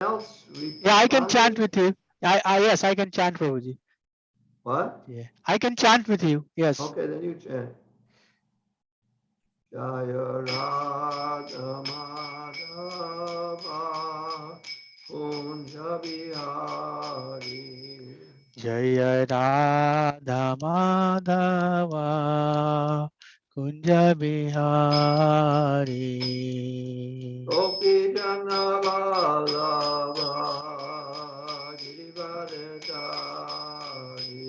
else? Yeah, I can chant with you. Yes, I can chant, Prabhuji. What? Yeah, I can chant with you. Yes. Okay, then you chant. Jaya Radha Madhava Kunja Bihari Jaya Radha Madhava Kunja Bihari. Gopi Jana Vallabha Girivardhari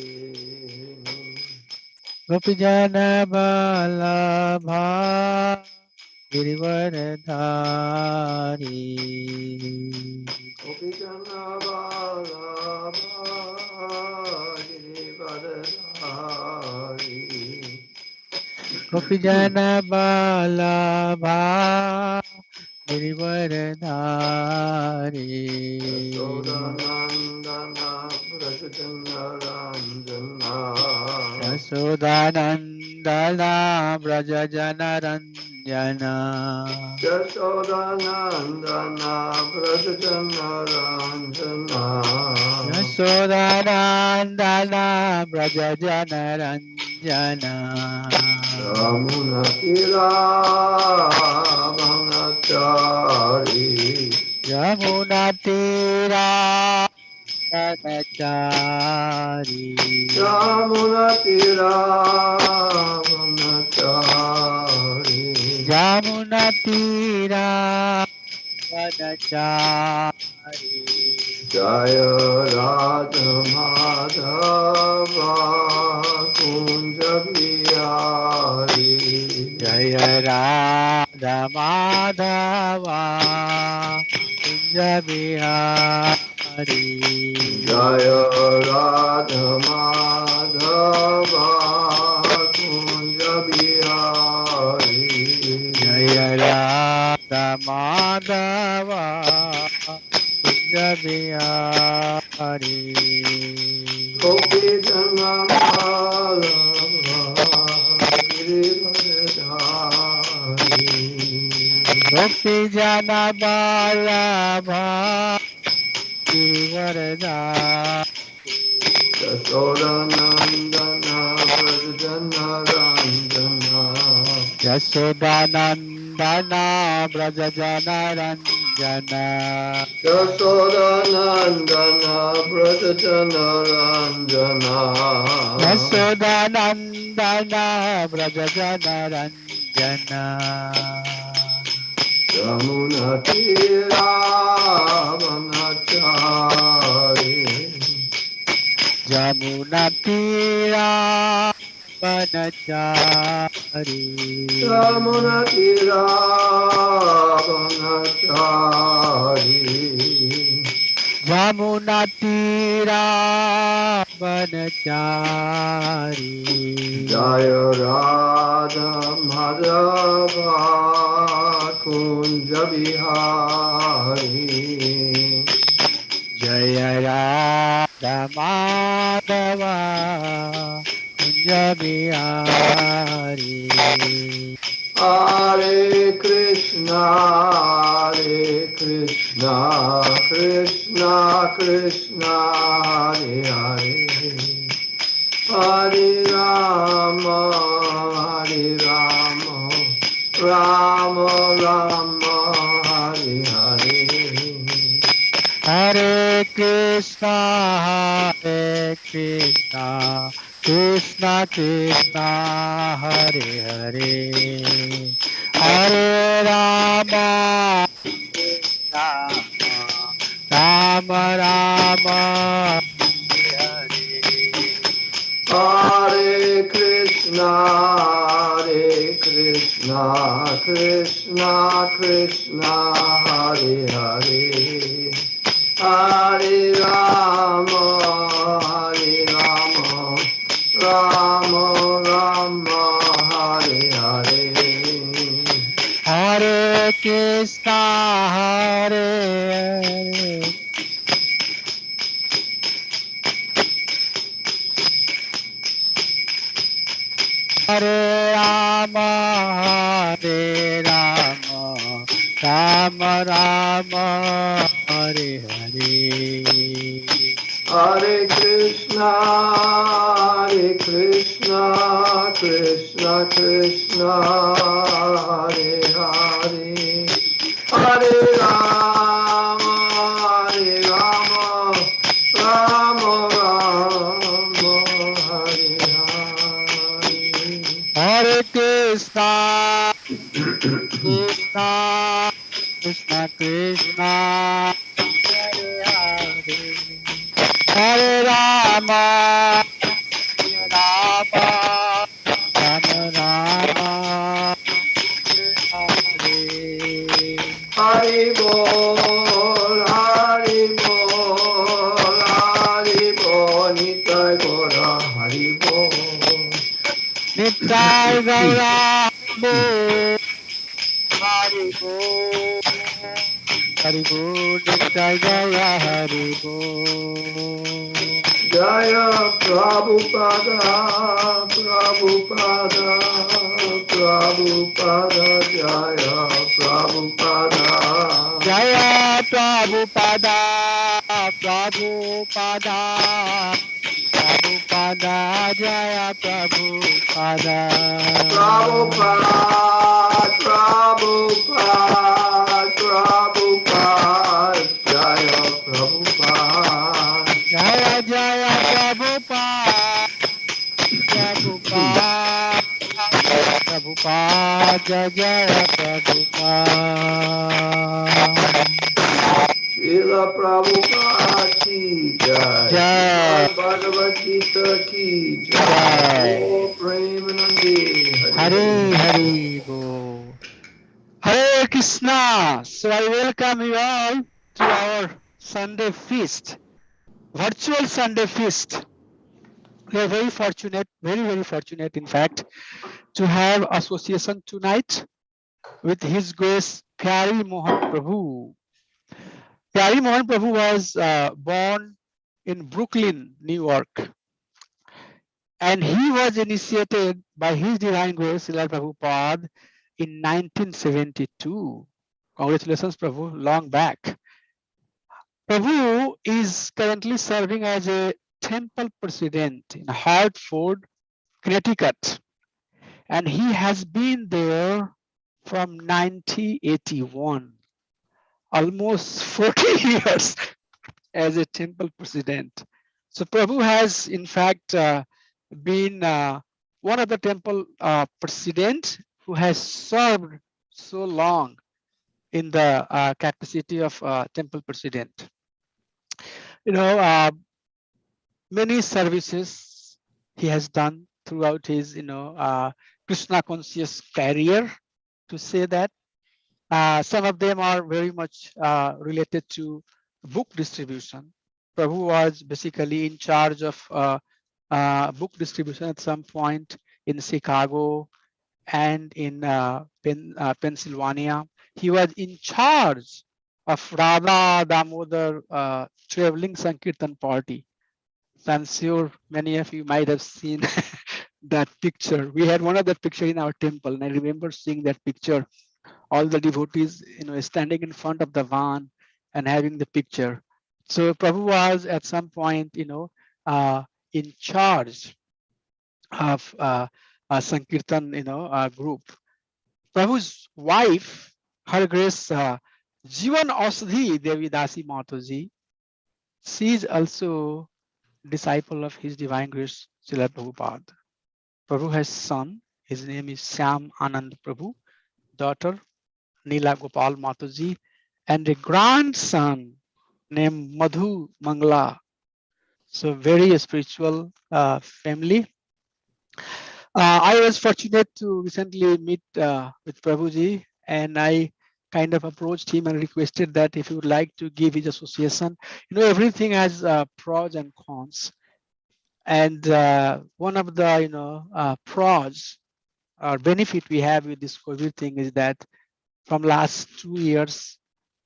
Gopijana Vallabha Girivardhari. Gopi Jana Vallabha Girivardhari Gopijana Vallabha Girivardhari. Yashodanandana Prajatana Ranjana Yasodhanandana Brajajana Ranjana. Yashodanandana Prajatana Ranjana Yasodhanandana Brajajana Ranjana. Yamuna Tira Bhanachari Yamunatira Brahmachari. Yamuna Tira Bhanachari Yamunatira Brahmachari. Jaya Radha Madhava Kunja Bihari Jaya Radha Madhava Kunja Bihari. Jaya Radha Madhava Kunja Bihari Jaya Radha Madhava Kunja Bihari. Gopi Jana Vallabha Girivardhari Gopi Jana Vallabha Girivardhari. Yashodanandana Vrajana Ranjana Yasodhanandana Brajajana Ranjana. Yashodanandana Vrajana Ranjana Yasodhanandana Brajajana Ranjana. Yamunatira Vanachari Jamunatira Vanachari. Yamunatira Vanachari Jamunatira Vanachari. Jaya Radha Madhava Kunja Bihari Jaya Radha Madhava Kunja Bihari. Hare Krishna Krishna Krishna Hare Hare Hare Rama Hare Rama Rama Rama Hare Hare Hare Krishna, Hare Krishna, Krishna Krishna, Hare Hare, Hare Rama, Rama, Rama Rama, Hare Hare Krishna, Krishna Krishna, Hare Hare, Hare Rama, Rama Rama, Hare Hare. Hare Krishna, Hare Hare. Hare Rama, Hare Rama, Rama Rama, Hare Hare. Hare Krishna, Krishna Krishna, Hare Hare, Hare Rama, Rama Rama, Hare Hare. Hare Krishna, Krishna, Krishna Krishna, Hare Hare. Hare Rama, Rama, Rama Rama, Hare. Hari Bol, Hari Bol, Hari Bol, Nitai Gora, Hari Bol. Nittai Gaura Bo, Haribo, Haribo, Nittai Gaura Haribo. Jaya Prabhupada, Prabhupada, Prabhupada, Jaya Prabhupada. Jaya Prabhupada, Prabhupada, Prabhupada, Jaya Prabhupada. Prabhupada, Prabhupada, Prabhupada, Jaya Prabhupada. Jaya Jaya Prabhupada, Prabhupada, Prabhupada, Jaya Prabhupada. Srila Prabhupada ki jai. Srila Jai, Bhagavad Gita ki jai. Jai. Oh, Premanande, Hari Hari. Hare Hare Bo. Hare Krishna. So I welcome you all to our Sunday feast, virtual Sunday feast. We are very fortunate, very fortunate, in fact, to have association tonight with His Grace Pyari Mohan Prabhu. Pyari Mohan Prabhu was born in Brooklyn, New York, and he was initiated by His Divine Grace Srila Prabhupada in 1972. Congratulations, Prabhu, long back. Prabhu is currently serving as a temple president in Hartford, Connecticut, and he has been there from 1981, almost 40 years as a temple president. So Prabhu has, in fact, been one of the temple president who has served so long in the capacity of temple president. You know, many services he has done throughout his, Krishna conscious career, to say that. Some of them are very much related to book distribution. Prabhu was basically in charge of book distribution at some point in Chicago and in Pennsylvania. He was in charge of Radha Damodar traveling Sankirtan party. So I'm sure many of you might have seen that picture. We had one of that picture in our temple, and I remember seeing that picture, all the devotees, standing in front of the van and having the picture. So Prabhu was at some point, in charge of a Sankirtan, group. Prabhu's wife, Her Grace Jivan Ausdhi Devi Dasi Mataji, she is also disciple of His Divine Grace Srila Prabhupada. Prabhu has son, his name is Syam Anand Prabhu, daughter Neela Gopal Mataji, and a grandson named Madhu Mangla. So very spiritual family. I was fortunate to recently meet with Prabhuji, and I kind of approached him and requested that if he would like to give his association. Everything has pros and cons. And one of the pros or benefit we have with this COVID thing is that from last 2 years,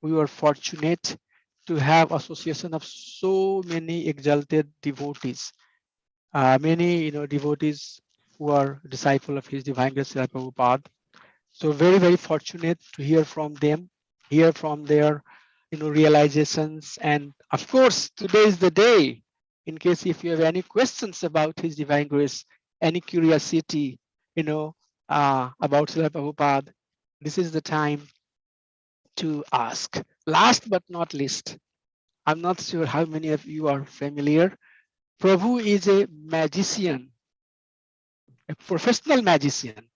we were fortunate to have association of so many exalted devotees, many devotees who are disciple of His Divine Grace Srila Prabhupada. So very fortunate to hear from them, hear from their realizations. And of course, today is the day. In case if you have any questions about His Divine Grace, any curiosity, about Srila Prabhupada, this is the time to ask. Last but not least, I'm not sure how many of you are familiar. Prabhu is a magician, a professional magician.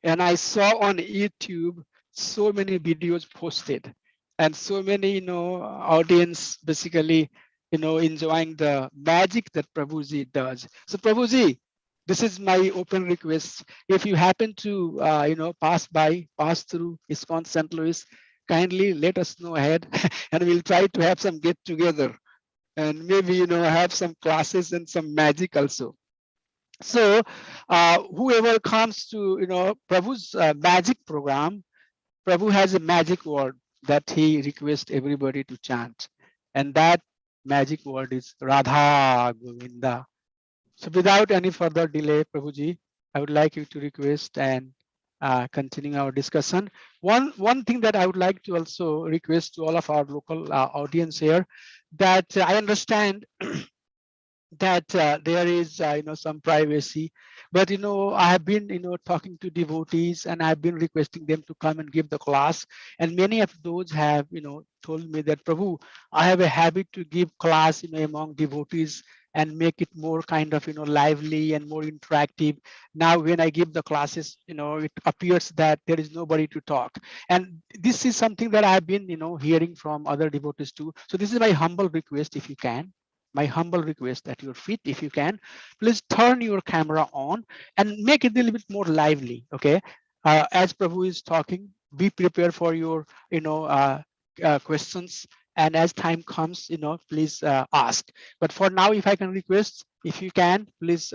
And I saw on YouTube so many videos posted and so many, audience basically, enjoying the magic that Prabhuji does. So Prabhuji, this is my open request. If you happen to, pass through ISKCON St. Louis, kindly let us know ahead and we'll try to have some get together and maybe, have some classes and some magic also. So whoever comes to Prabhu's magic program, Prabhu has a magic word that he requests everybody to chant, and that magic word is Radha Govinda. So without any further delay, Prabhuji, I would like you to request and continue our discussion. One thing that I would like to also request to all of our local audience here, that I understand that there is some privacy, but I have been talking to devotees and I've been requesting them to come and give the class, and many of those have told me that, Prabhu, I have a habit to give class among devotees and make it more kind of lively and more interactive. Now when I give the classes, it appears that there is nobody to talk, and this is something that I have been hearing from other devotees too. So this is my humble request, if you can, my humble request at your feet, if you can, please turn your camera on and make it a little bit more lively. Okay, as Prabhu is talking, be prepared for your questions, and as time comes, please ask. But for now, if I can request, if you can, please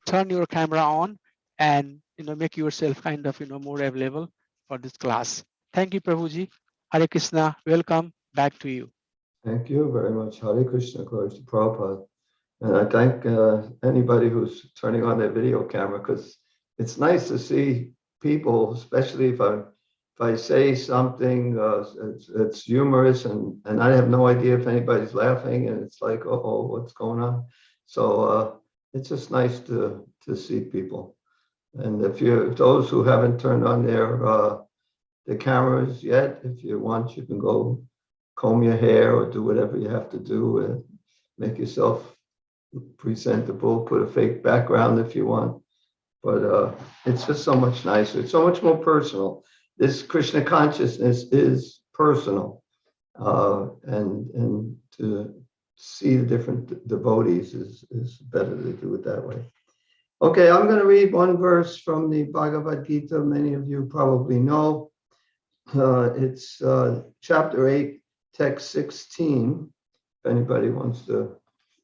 turn your camera on and make yourself kind of more available for this class. Thank you, Prabhuji. Hare Krishna. Welcome back to you. Thank you very much. Hare Krishna, glory to Prabhupada. And I thank anybody who's turning on their video camera, because it's nice to see people, especially if I say something it's humorous and I have no idea if anybody's laughing, and it's like, oh, what's going on? So it's just nice to see people. And if those who haven't turned on the cameras yet, if you want, you can go comb your hair or do whatever you have to do and make yourself presentable, put a fake background if you want. But it's just so much nicer. It's so much more personal. This Krishna consciousness is personal. And to see the different devotees is better to do it that way. Okay, I'm going to read one verse from the Bhagavad Gita. Many of you probably know. It's chapter 8, text 16. If anybody wants to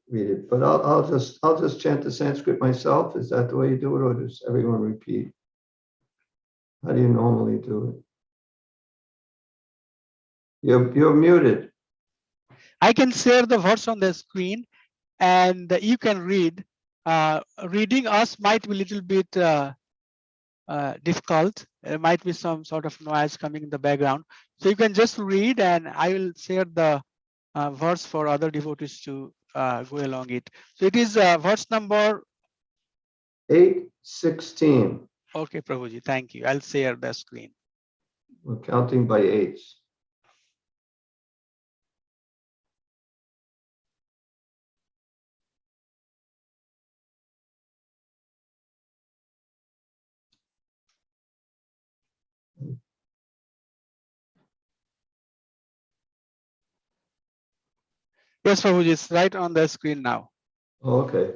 read it, but I'll just chant the Sanskrit myself. Is that the way you do it, or does everyone repeat? How do you normally do it? You're muted. I can share the verse on the screen, and you can read. Reading us might be a little bit difficult. There might be some sort of noise coming in the background. So you can just read, and I will share the verse for other devotees to go along it. So it is verse number 8:16. Okay, Prabhuji, thank you. I'll share the screen. We're counting by eights. Yes, Prabhuji, it's right on the screen now. Okay.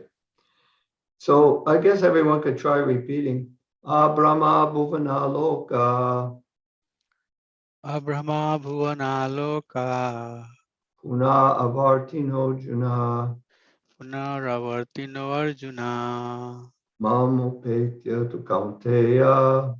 So I guess everyone could try repeating. Abrahma bhuvana loka. Abrahma bhuvana loka. Puna avartino juna. Punaravartino Arjuna. Mamupetya tu kaunteya.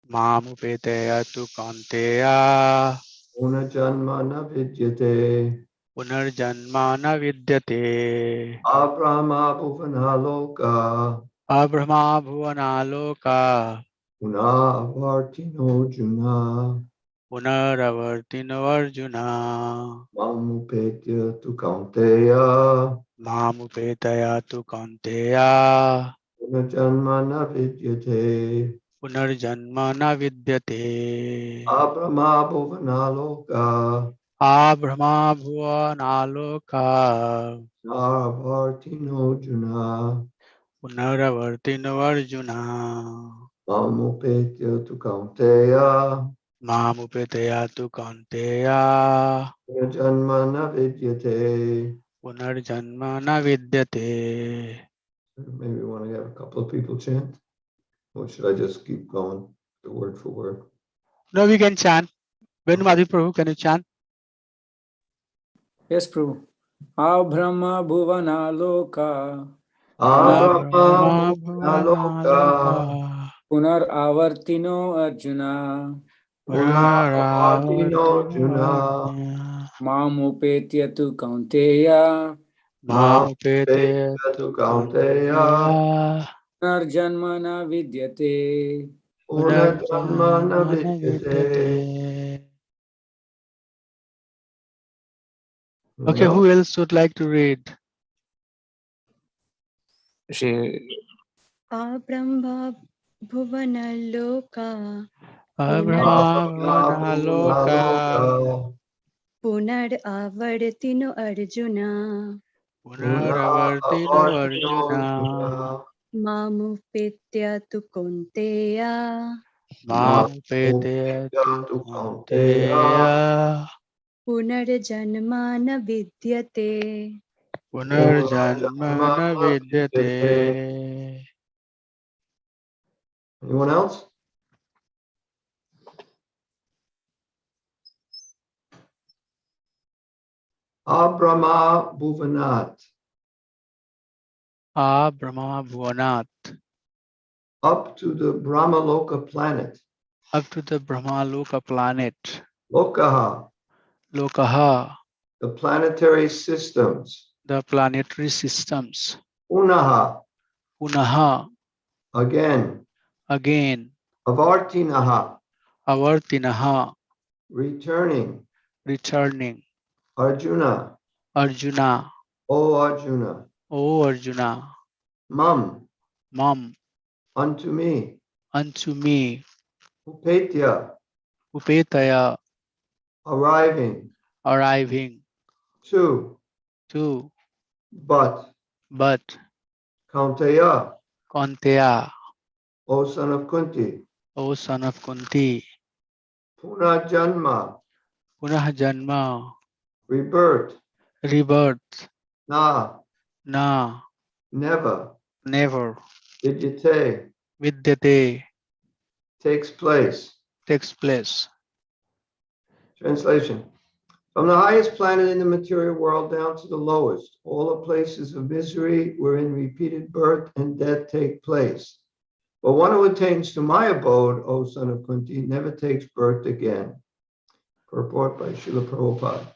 Mamupeteya tu Kaunteya. Una janma na vidyate. Punarjanma na vidyate. Abrahma bhuvana loka. Abrahma bhuvana loka. Puna avartino juna. Punaravartino Arjuna. Mamupetya tu kaunteya. Mamupetaya tu Kaunteya. Punarjanma na vidyate. Punarjanma na vidyate. Abrahma bhuvanaloka. Abrahma bhuvanaloka. Narvartino juna. Punaravartino Arjuna. Mamupetya tu kaunteya. Mamupetaya tu Kaunteya. Punarjanma na vidyate. Punarjanma na vidyate. Maybe we want to have a couple of people chant. Or should I just keep going the word for word? No, we can chant. When Madhu Prabhu, can you chant? Yes, Prabhu. Abrahma bhuvana loka Abrahma Abrahma bhuvanaloka. bhuvanaloka. punar avartino Arjuna Punaravartino Punaravartino juna. Arjuna. mamupetya tu kaunteya Mamupetaya Mamupetya tu tu kaunteya. Kaunteya. punarjanma na vidyate. Punarjanma na Punarjanma na vidyate. vidyate. Anyone Okay, else? who else would like to read? She Abrahma Bhuvanaloka Abrahma bhuvanaloka. Bhuvanaloka. Punar Avartino Arjuna Punaravartino Punaravartino Arjuna. juna. Mamupetya tu Konteya Mamupetaya tu Mamupetya tu kaunteya. Kaunteya. Punarjanmana Vidyate. Punarjanma Punarjanma na na vidyate. vidyate. Anyone else? Abrahma Bhuvanat. Abrahma bhuvanat. Up to the Brahmaloka planet. Up to the Brahmaloka planet. Lokaha. Lokaha. The planetary systems. The planetary systems. Unaha. Punaha. Again. Again. Avartinaha. Avartinaha. Returning. Returning. Arjuna. Arjuna. O Arjuna. O Arjuna. Mam. Mam. Unto me. Unto me. Upetya. Upetaya. Arriving. Arriving. To. To. But. But. Kaunteya. Kaunteya. O son of Kunti. O son of Kunti. Punajanma. Punah Janma. Rebirth. Rebirth. Na. Na. Never. Never. Vidyate. Vidyate. Takes place. Takes place. Translation. From the highest planet in the material world down to the lowest, all the places of misery wherein repeated birth and death take place. But one who attains to my abode, O son of Kunti, never takes birth again. Purport by Srila Prabhupada.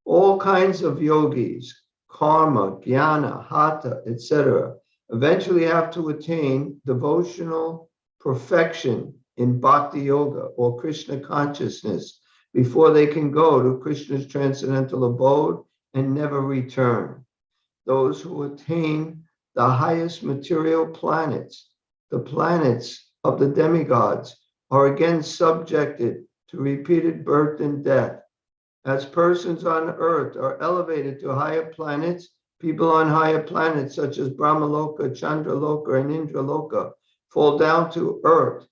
All kinds of yogis, karma, jnana, hatha, etc., eventually have to attain devotional perfection in bhakti yoga or Krishna consciousness before they can go to Krishna's transcendental abode and never return. Those who attain the highest material planets, the planets of the demigods, are again subjected to repeated birth and death. As persons on earth are elevated to higher planets, people on higher planets such as Brahmaloka, Chandraloka, and Indraloka fall down to earth.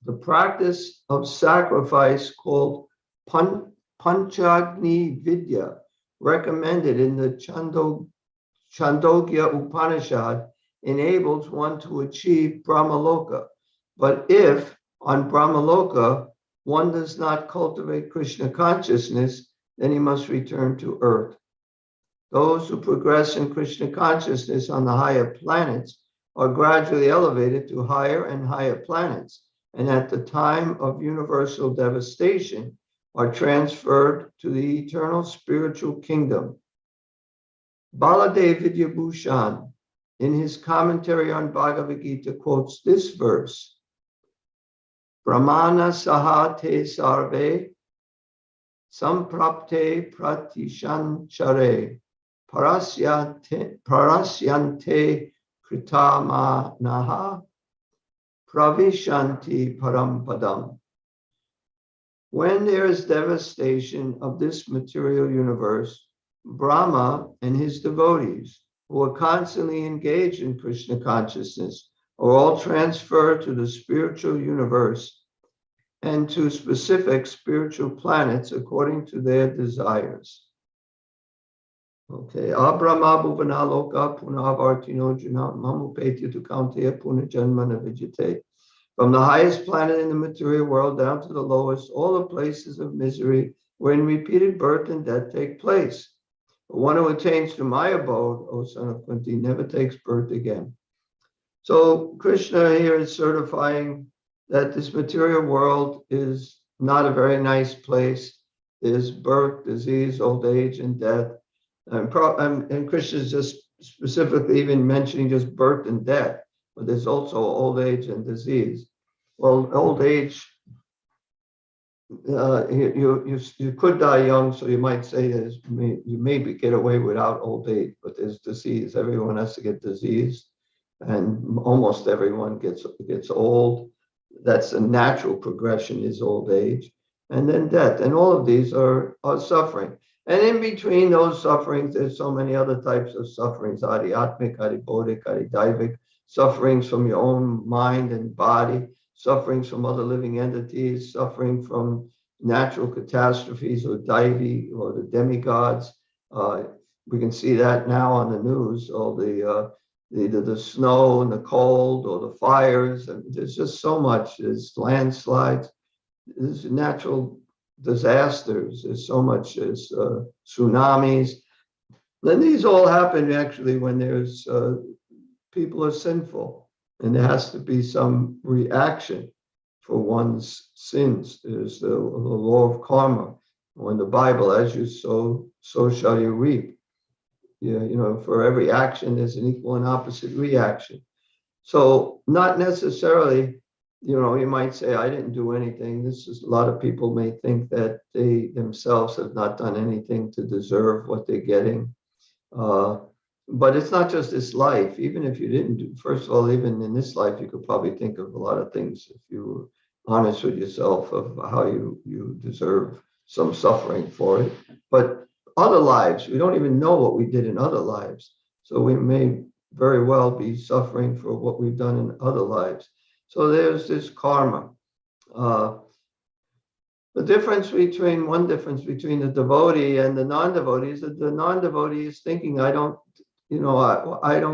The practice of sacrifice called Panchagni Vidya, recommended in the Chandogya Upanishad, enables one to achieve Brahmaloka. But if on Brahmaloka one does not cultivate Krishna consciousness, then he must return to earth. Those who progress in Krishna consciousness on the higher planets are gradually elevated to higher and higher planets, and at the time of universal devastation are transferred to the eternal spiritual kingdom. Baladev Vidyabhushan, in his commentary on Bhagavad Gita, quotes this verse: Brahmana sahate sarve samprapte pratishanchare parasyante kritamanaha pravishanti parampadam. When there is devastation of this material universe, Brahma and his devotees, who are constantly engaged in Krishna consciousness, are all transferred to the spiritual universe and to specific spiritual planets according to their desires. Okay. Abrahma bhuvana loka punavartino juna mamupetya tu kaunteya punajanmana vijite. From the highest planet in the material world down to the lowest, all the places of misery wherein repeated birth and death take place. But one who attains to my abode, O son of Kunti, never takes birth again. So Krishna here is certifying that this material world is not a very nice place. There's birth, disease, old age, and death. And Krishna is just specifically even mentioning just birth and death, but there's also old age and disease. Well, old age, you could die young, so you might say you maybe get away without old age, but there's disease. Everyone has to get disease, and almost everyone gets old. That's a natural progression, is old age, and then death, and all of these are suffering. And in between those sufferings, there's so many other types of sufferings: adhyatmic, adhibodic, adhidaivic, sufferings from your own mind and body, sufferings from other living entities, suffering from natural catastrophes or deity or the demigods. We can see that now on the news, all the snow and the cold or the fires. And there's just so much. There's landslides, there's natural disasters, there's so much as tsunamis. Then these all happen actually when there's people are sinful, and there has to be some reaction for one's sins. There's the law of karma. When the Bible, as you sow, so shall you reap. For every action, there's an equal and opposite reaction. So not necessarily, you might say, I didn't do anything. A lot of people may think that they themselves have not done anything to deserve what they're getting. But it's not just this life. Even if you didn't do, first of all, even in this life, you could probably think of a lot of things if you were honest with yourself of how you deserve some suffering for it. But other lives, we don't even know what we did in other lives. So we may very well be suffering for what we've done in other lives. So there's this karma. One difference between the devotee and the non-devotee is that the non-devotee is thinking, I don't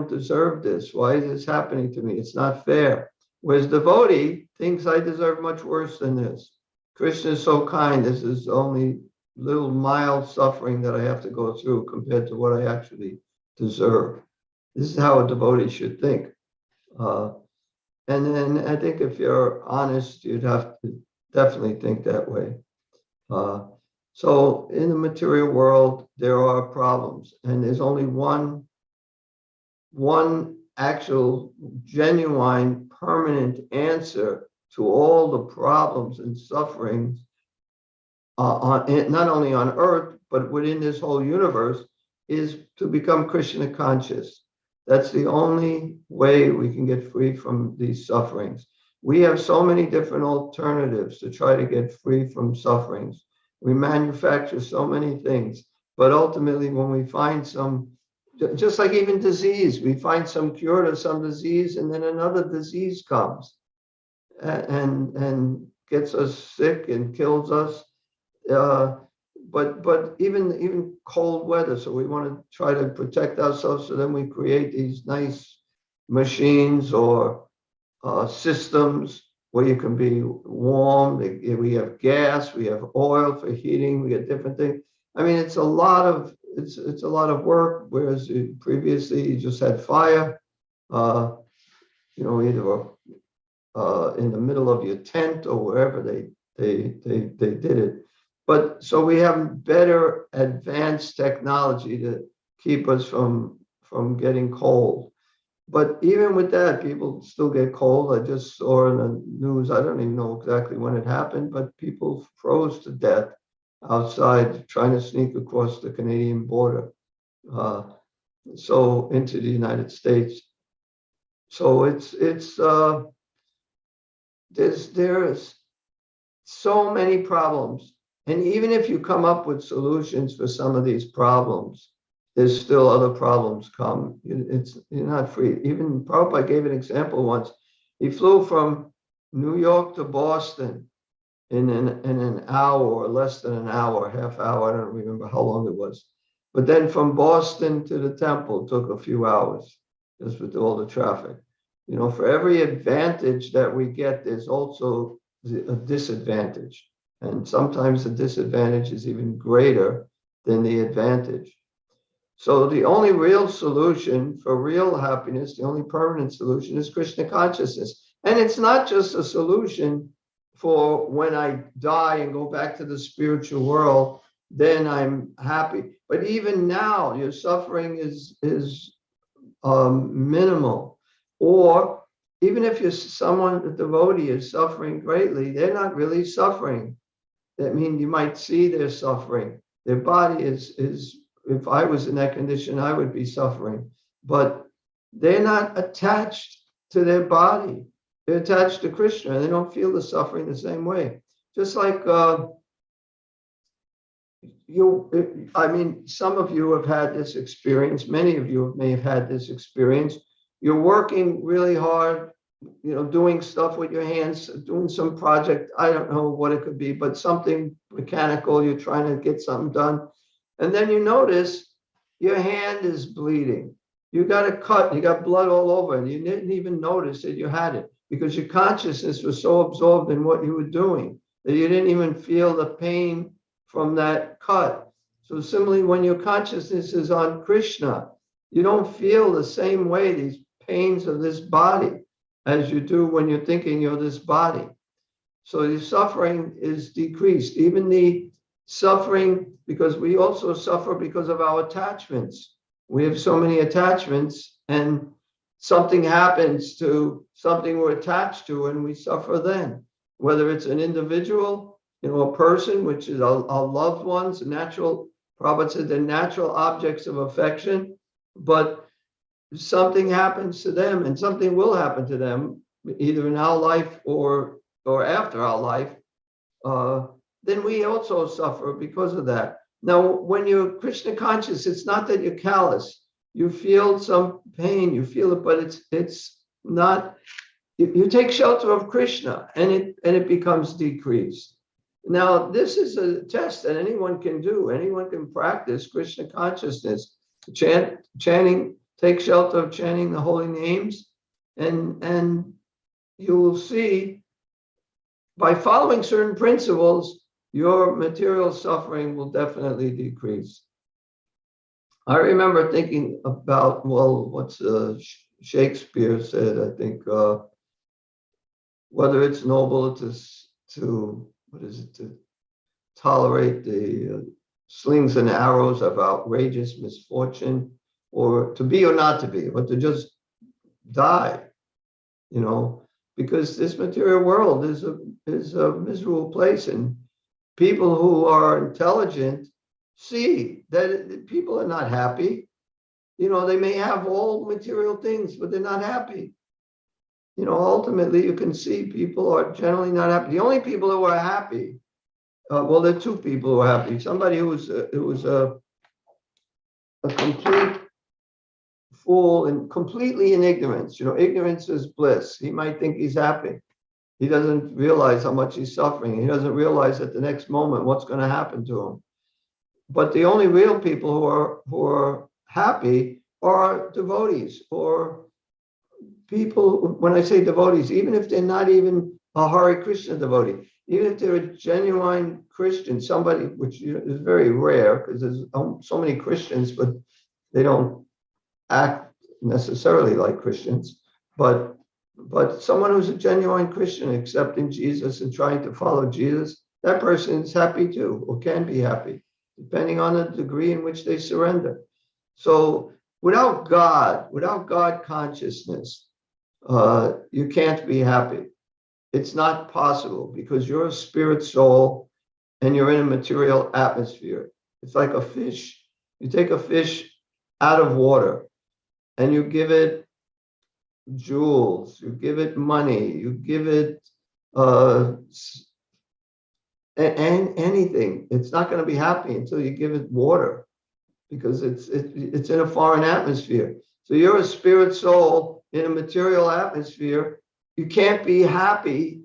deserve this. Why is this happening to me? It's not fair. Whereas devotee thinks, I deserve much worse than this. Krishna is so kind. This is only little mild suffering that I have to go through compared to what I actually deserve. This is how a devotee should think. And then I think if you're honest, you'd have to definitely think that way. So in the material world, there are problems, and there's only one actual, genuine, permanent answer to all the problems and sufferings, not only on earth, but within this whole universe, is to become Krishna conscious. That's the only way we can get free from these sufferings. We have so many different alternatives to try to get free from sufferings. We manufacture so many things, but ultimately when we find some, just like even disease, we find some cure to some disease and then another disease comes and gets us sick and kills us. But even cold weather, so we want to try to protect ourselves. So then we create these nice machines or systems where you can be warm. We have gas, we have oil for heating, we get different things. I mean, it's a lot of work. Whereas previously you just had fire, either in the middle of your tent or wherever they did it. But so we have better advanced technology to keep us from getting cold. But even with that, people still get cold. I just saw in the news, I don't even know exactly when it happened, but people froze to death outside trying to sneak across the Canadian border, so into the United States. So there's so many problems. And even if you come up with solutions for some of these problems, there's still other problems come. You're not free. Even Prabhupada gave an example once. He flew from New York to Boston in an hour or less than an hour, half hour. I don't remember how long it was. But then from Boston to the temple took a few hours, just with all the traffic. You know, for every advantage that we get, there's also a disadvantage. And sometimes the disadvantage is even greater than the advantage. So the only real solution for real happiness, the only permanent solution is Krishna consciousness. And it's not just a solution for when I die and go back to the spiritual world, then I'm happy. But even now, your suffering is minimal. Or even if you're someone, a devotee is suffering greatly, they're not really suffering. That means you might see their suffering. Their body is, if I was in that condition, I would be suffering. But they're not attached to their body. They're attached to Krishna, and they don't feel the suffering the same way. Just like some of you have had this experience. Many of you may have had this experience. You're working really hard, doing stuff with your hands, doing some project. I don't know what it could be, but something mechanical. You're trying to get something done. And then you notice your hand is bleeding. You got a cut, you got blood all over, and you didn't even notice that you had it because your consciousness was so absorbed in what you were doing that you didn't even feel the pain from that cut. So similarly, when your consciousness is on Krishna, you don't feel the same way these pains of this body as you do when you're thinking you're this body. So the suffering is decreased. Even the suffering, because we also suffer because of our attachments. We have so many attachments, and something happens to something we're attached to, and we suffer then. Whether it's an individual, a person, which is our loved ones, Prabhupada said they're natural objects of affection, but something happens to them, and something will happen to them, either in our life or after our life, then we also suffer because of that. Now, when you're Krishna conscious, it's not that you're callous. You feel some pain, you feel it, but it's not. You take shelter of Krishna, and it becomes decreased. Now, this is a test that anyone can do. Anyone can practice Krishna consciousness, chanting, take shelter of chanting the holy names, and you will see by following certain principles, your material suffering will definitely decrease. I remember thinking about, what's Shakespeare said, I think, whether it's noble to tolerate the slings and arrows of outrageous misfortune, or to be or not to be, or to just die, because this material world is a miserable place, and people who are intelligent see that people are not happy. They may have all material things, but they're not happy. Ultimately, you can see people are generally not happy. The only people who are happy, there are two people who are happy. Somebody who was a complete fool and completely in ignorance. Ignorance is bliss. He might think he's happy. He doesn't realize how much he's suffering. He doesn't realize at the next moment what's going to happen to him. But the only real people who are happy are devotees, or people. When I say devotees, even if they're not even a Hare Krishna devotee, even if they're a genuine Christian, somebody, which is very rare because there's so many Christians, but they don't act necessarily like Christians, but someone who's a genuine Christian, accepting Jesus and trying to follow Jesus, that person is happy too, or can be happy, depending on the degree in which they surrender. So without God consciousness, you can't be happy. It's not possible because you're a spirit soul and you're in a material atmosphere. It's like a fish. You take a fish out of water and you give it jewels, you give it money, you give it anything. It's not going to be happy until you give it water, because it's in a foreign atmosphere. So you're a spirit soul in a material atmosphere. You can't be happy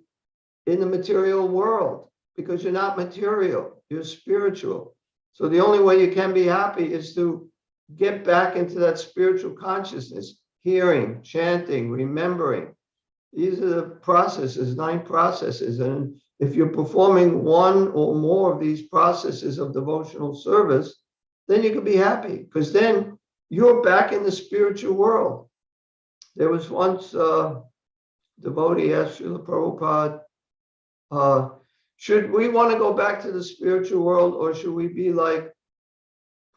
in the material world because you're not material, you're spiritual. So the only way you can be happy is to get back into that spiritual consciousness, hearing, chanting, remembering. These are the processes, 9 processes. And if you're performing one or more of these processes of devotional service, then you can be happy, because then you're back in the spiritual world. There was once a devotee asked Srila Prabhupada, should we want to go back to the spiritual world, or should we be like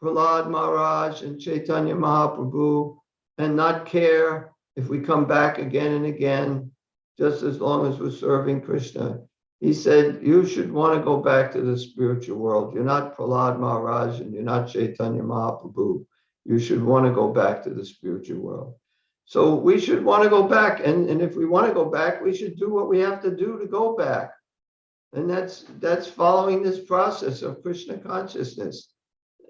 Prahlad Maharaj and Chaitanya Mahaprabhu and not care if we come back again and again, just as long as we're serving Krishna? He said, you should want to go back to the spiritual world. You're not Prahlad Maharaj and you're not Chaitanya Mahaprabhu. You should want to go back to the spiritual world. So we should want to go back. And if we want to go back, we should do what we have to do to go back. And that's following this process of Krishna consciousness.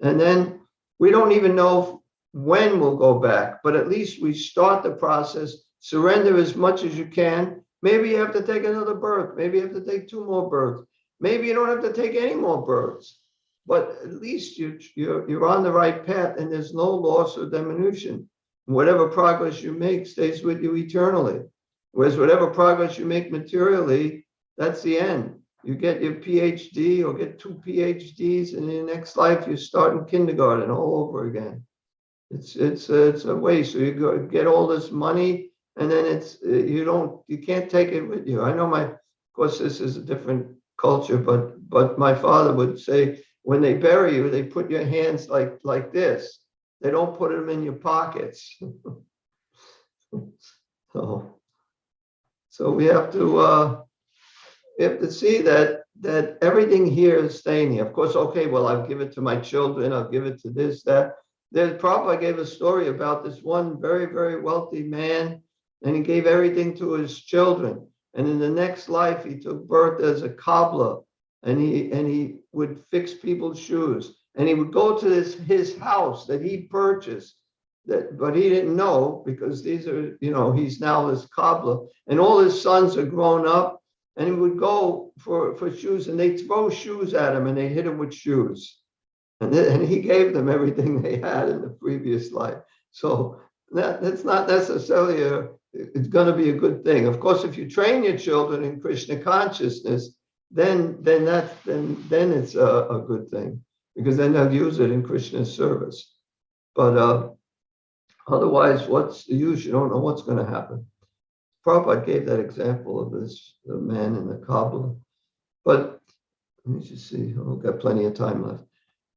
And then we don't even know when we'll go back, but at least we start the process, surrender as much as you can. Maybe you have to take another birth. Maybe you have to take 2 more births. Maybe you don't have to take any more births, but at least you're on the right path and there's no loss or diminution. Whatever progress you make stays with you eternally. Whereas whatever progress you make materially, that's the end. You get your PhD or get 2 PhDs, and in the next life you start in kindergarten all over again. It's a waste. So you go get all this money, and then you can't take it with you. I know of course this is a different culture, but my father would say, when they bury you, they put your hands like this. They don't put them in your pockets. So we have to see that everything here is staying here. Of course, okay, well, I'll give it to my children, I'll give it to this, that. Prabhupada gave a story about this one very, very wealthy man, and he gave everything to his children. And in the next life, he took birth as a cobbler, and he would fix people's shoes. And he would go to his house that he purchased, but he didn't know, because these are, he's now this cobbler, and all his sons are grown up, and he would go for shoes, and they'd throw shoes at him, and they hit him with shoes. And he gave them everything they had in the previous life. So that's not necessarily it's going to be a good thing. Of course, if you train your children in Krishna consciousness, then it's a good thing, because then they'll use it in Krishna's service. But otherwise, what's the use? You don't know what's going to happen. Prabhupada gave that example of the man in the cobbler. But let me just see. I've got plenty of time left.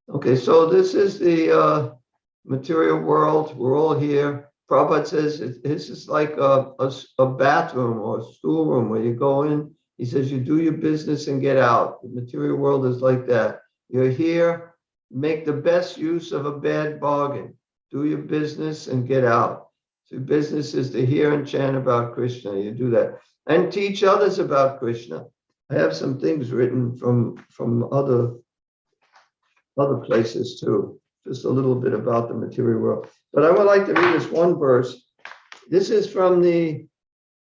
Okay, so this is the material world. We're all here. Prabhupada says this is like a bathroom or a stoolroom where you go in. He says you do your business and get out. The material world is like that. You're here, make the best use of a bad bargain. Do your business and get out. So business is to hear and chant about Krishna. You do that. And teach others about Krishna. I have some things written from other places too, just a little bit about the material world. But I would like to read this one verse. This is from the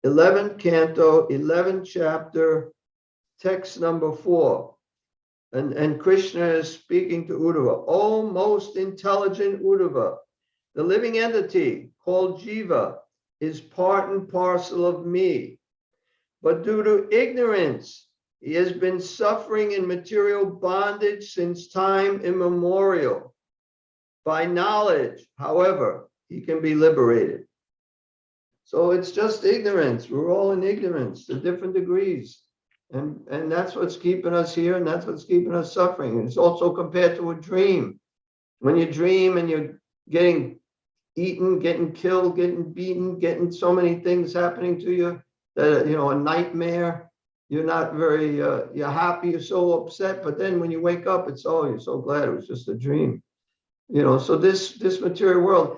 11th canto, 11th chapter, text number 4. And Krishna is speaking to Uddhava. O most intelligent Uddhava, the living entity called Jiva is part and parcel of me. But due to ignorance, he has been suffering in material bondage since time immemorial. By knowledge, however, he can be liberated. So it's just ignorance. We're all in ignorance to different degrees. And that's what's keeping us here, and that's what's keeping us suffering. And it's also compared to a dream. When you dream and you're getting eaten, getting killed, getting beaten, getting so many things happening to you that, you know, a nightmare. You're not very, you're happy, you're so upset, but then when you wake up, it's, oh, you're so glad it was just a dream. You know, so this material world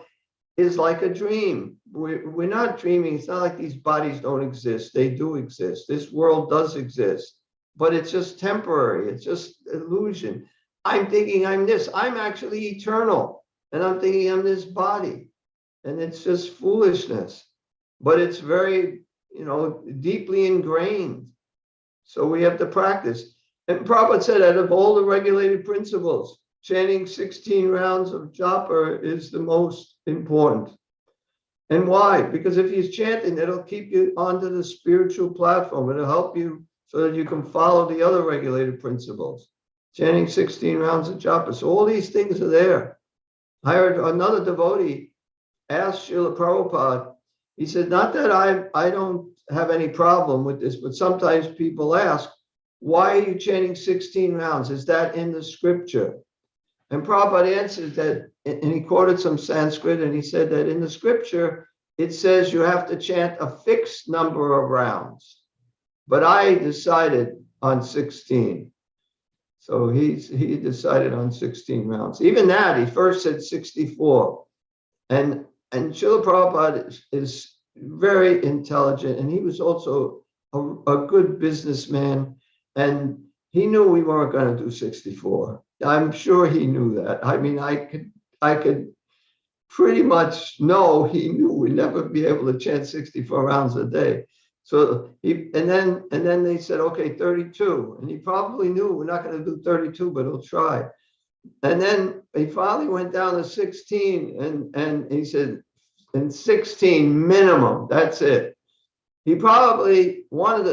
is like a dream. We're not dreaming. It's not like these bodies don't exist. They do exist. This world does exist, but it's just temporary. It's just illusion. I'm thinking I'm this. I'm actually eternal, and I'm thinking I'm this body, and it's just foolishness. But it's very, you know, deeply ingrained. So we have to practice. And Prabhupada said, out of all the regulated principles, chanting 16 rounds of japa is the most important. And why? Because if he's chanting, it'll keep you onto the spiritual platform. It'll help you so that you can follow the other regulated principles. Chanting 16 rounds of japa. So all these things are there. I heard another devotee ask Srila Prabhupada, he said, not that I don't have any problem with this, but sometimes people ask, why are you chanting 16 rounds? Is that in the scripture? And Prabhupada answered that, and he quoted some Sanskrit, and he said that in the scripture, it says you have to chant a fixed number of rounds. But I decided on 16. So he decided on 16 rounds. Even that, he first said 64. And Srila Prabhupada is very intelligent, and he was also a good businessman, and he knew we weren't going to do 64. I'm sure he knew that. I mean, I could pretty much know he knew we'd never be able to chant 64 rounds a day. So and then they said, okay, 32, and he probably knew we're not going to do 32, but he'll try. And then he finally went down to 16, and he said, and 16 minimum, that's it. He probably wanted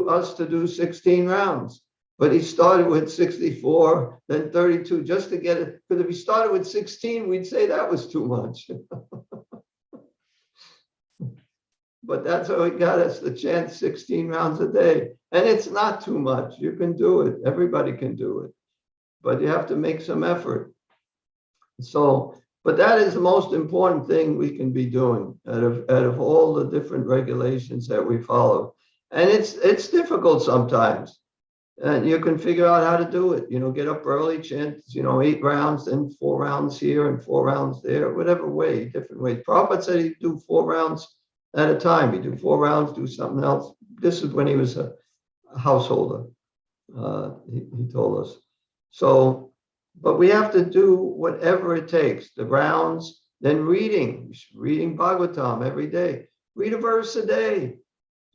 us to do 16 rounds, but he started with 64, then 32, just to get it. Because if he started with 16, we'd say that was too much. But that's how he got us to chant 16 rounds a day. And it's not too much. You can do it. Everybody can do it. But you have to make some effort. So, but that is the most important thing we can be doing out of all the different regulations that we follow. And it's difficult sometimes. And you can figure out how to do it. You know, get up early, chant, 8 rounds, then 4 rounds here and 4 rounds there, whatever way, different ways. Prabhupada said he'd do 4 rounds at a time. He'd do 4 rounds, do something else. This is when he was a householder. He told us. So, but we have to do whatever it takes, the rounds, then reading Bhagavatam every day. Read a verse a day.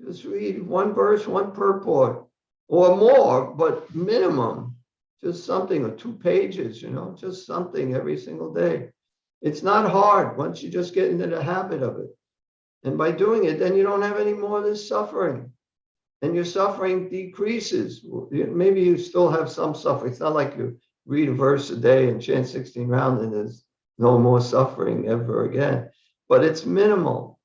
Just read 1 verse, 1 purport, or more, but minimum, just something, or 2 pages, just something every single day. It's not hard once you just get into the habit of it. And by doing it, then you don't have any more of this suffering. And your suffering decreases. Maybe you still have some suffering. It's not like you read a verse a day and chant 16 rounds and there's no more suffering ever again. But it's minimal.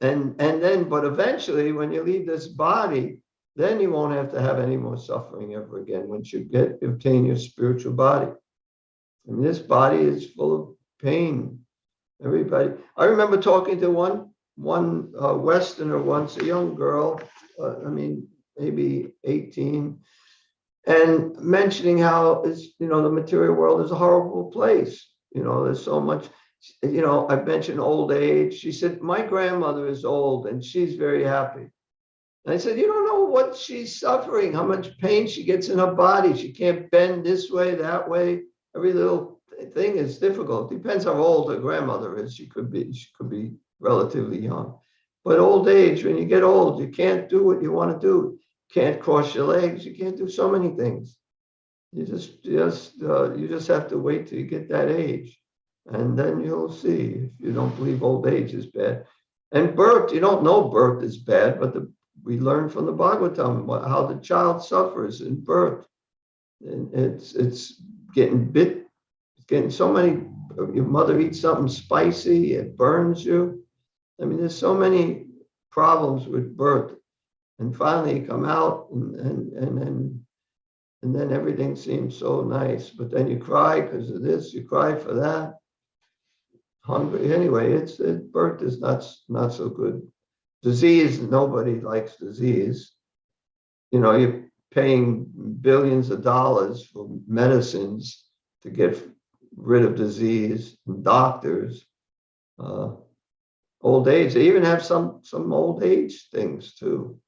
And then, but eventually, when you leave this body, then you won't have to have any more suffering ever again once you obtain your spiritual body. And this body is full of pain. Everybody. I remember talking to one Westerner once, a young girl, maybe 18, and mentioning how the material world is a horrible place. There's so much, I've mentioned old age. She said, my grandmother is old and she's very happy. And I said, you don't know what she's suffering, how much pain she gets in her body. She can't bend this way, that way. Every little thing is difficult. Depends how old her grandmother is. She could be relatively young. But old age, when you get old, you can't do what you want to do. You can't cross your legs. You can't do so many things. You just have to wait till you get that age. And then you'll see if you don't believe old age is bad. And birth, you don't know birth is bad, but we learn from the Bhagavatam how the child suffers in birth. And it's getting bit, it's getting so many, your mother eats something spicy, it burns you. I mean, there's so many problems with birth. And finally you come out and then everything seems so nice. But then you cry because of this, you cry for that. hungry. Anyway, birth is not so good. Disease, nobody likes disease. You know, you're paying billions of dollars for medicines to get rid of disease, and doctors. Old age, they even have some old age things too.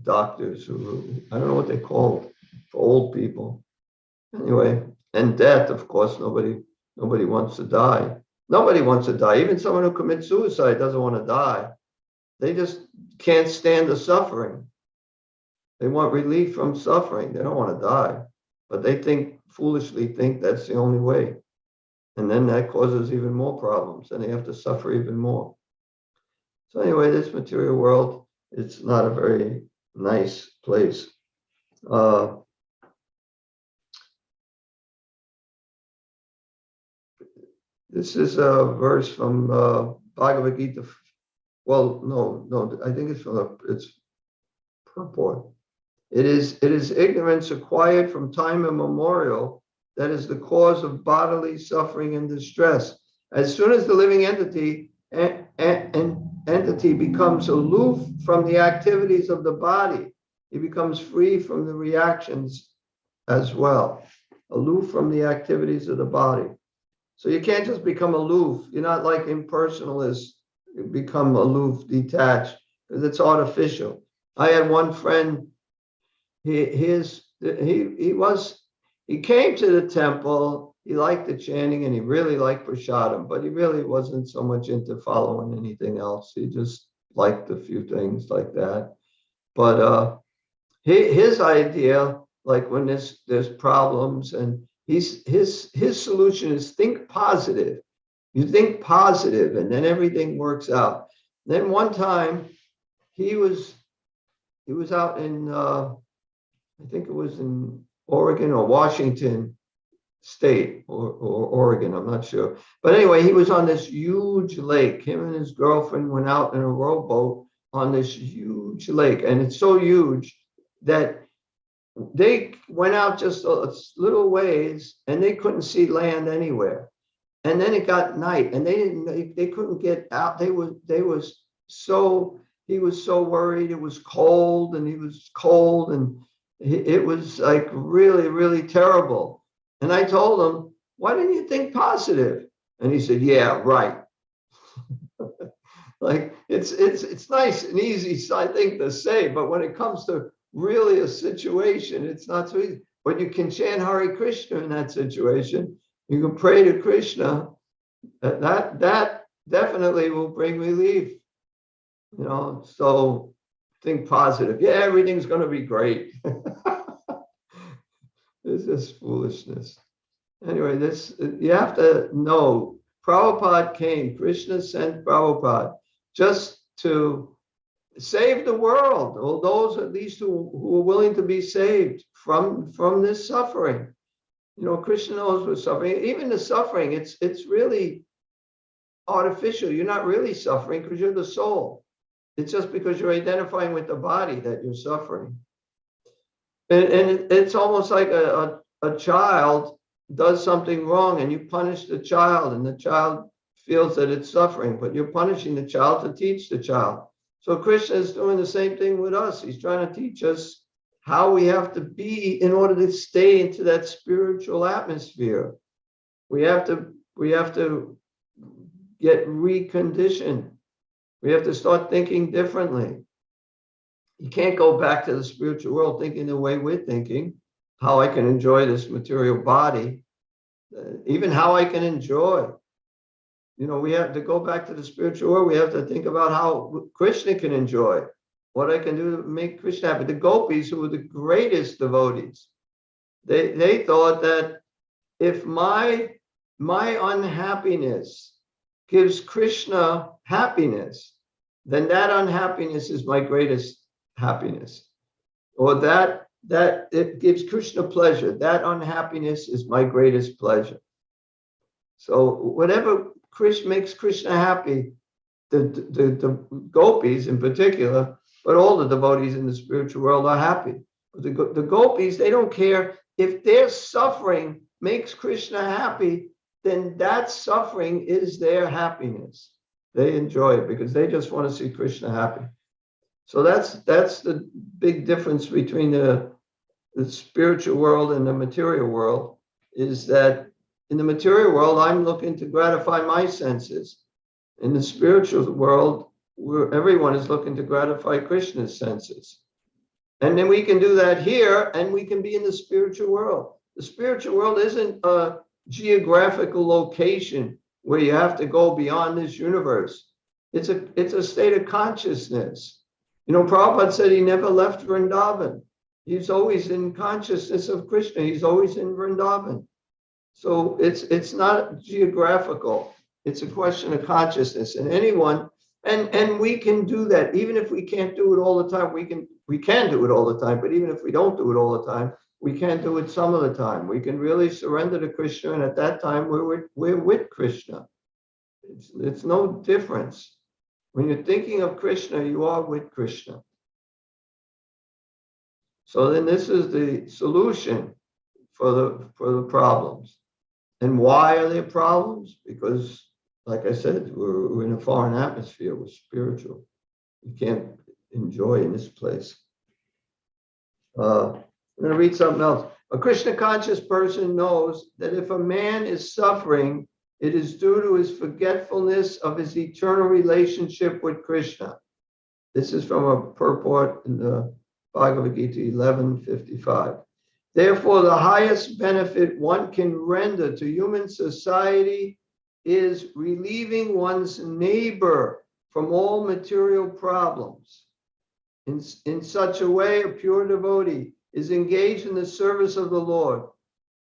Doctors who, I don't know what they call for old people. Anyway, and death, of course, nobody wants to die. Nobody wants to die. Even someone who commits suicide doesn't want to die. They just can't stand the suffering. They want relief from suffering. They don't want to die, but they foolishly think that's the only way. And then that causes even more problems, and they have to suffer even more. So anyway, this material world, it's not a very nice place. This is a verse from Bhagavad Gita. Well, no, I think it's purport. It is ignorance acquired from time immemorial that is the cause of bodily suffering and distress. As soon as the living entity becomes aloof from the activities of the body, he becomes free from the reactions as well. Aloof from the activities of the body. So you can't just become aloof. You're not like impersonalists. You become aloof, detached, because it's artificial. I had one friend. He came to the temple. He liked the chanting and he really liked prasadam, but he really wasn't so much into following anything else. He just liked a few things like that. But his idea, like when there's problems, and his solution is think positive. You think positive, and then everything works out. Then one time, he was out in I think it was in Oregon or Washington State or Oregon, I'm not sure. But anyway, he was on this huge lake. Him and his girlfriend went out in a rowboat on this huge lake, and it's so huge that they went out just a little ways and they couldn't see land anywhere. And then it got night and they couldn't get out. He was so worried. It was cold and he was cold, and it was like really, really terrible. And I told him, why didn't you think positive? And he said, yeah, right. Like it's nice and easy, I think, to say, but when it comes to really a situation, it's not so easy. But you can chant Hare Krishna in that situation. You can pray to Krishna. That definitely will bring relief. You know, so think positive. Yeah, everything's going to be great. It's just foolishness. Anyway, you have to know, Prabhupada came, Krishna sent Prabhupada just to save the world, or those at least who are willing to be saved from this suffering. You know, Krishna knows we're suffering. Even the suffering, it's really artificial. You're not really suffering because you're the soul. It's just because you're identifying with the body that you're suffering. And it's almost like a child does something wrong and you punish the child, and the child feels that it's suffering, but you're punishing the child to teach the child. So Krishna is doing the same thing with us. He's trying to teach us how we have to be in order to stay into that spiritual atmosphere. We have to get reconditioned. We have to start thinking differently. You can't go back to the spiritual world thinking the way we're thinking, how I can enjoy this material body, even how I can enjoy. You know, we have to go back to the spiritual world. We have to think about how Krishna can enjoy, what I can do to make Krishna happy. The gopis, who were the greatest devotees, they thought that if my unhappiness gives Krishna happiness, then that unhappiness is my greatest happiness. Or that it gives Krishna pleasure, that unhappiness is my greatest pleasure. So whatever makes Krishna happy, the gopis in particular, but all the devotees in the spiritual world are happy. But the gopis, they don't care if their suffering makes Krishna happy. then that suffering is their happiness. They enjoy it because they just want to see Krishna happy. So that's the big difference between the spiritual world and the material world, is that in the material world, I'm looking to gratify my senses. In the spiritual world, where everyone is looking to gratify Krishna's senses. And then we can do that here, and we can be in the spiritual world. The spiritual world isn't a geographical location where you have to go beyond this universe. It's a state of consciousness. You know, Prabhupada said he never left Vrindavan. He's always in consciousness of Krishna. He's always in Vrindavan. So it's not geographical. It's a question of consciousness. And anyone, and we can do that. Even if we can't do it all the time, we can do it all the time. But even if we don't do it all the time, we can do it some of the time. We can really surrender to Krishna, and at that time we're with Krishna. It's no difference. When you're thinking of Krishna, you are with Krishna. So then this is the solution for the problems. And why are there problems? Because, like I said, we're in a foreign atmosphere. We're spiritual. You can't enjoy in this place. I'm going to read something else. A Krishna conscious person knows that if a man is suffering, it is due to his forgetfulness of his eternal relationship with Krishna. This is from a purport in the Bhagavad Gita 11:55. Therefore, the highest benefit one can render to human society is relieving one's neighbor from all material problems. In such a way, a pure devotee is engaged in the service of the Lord.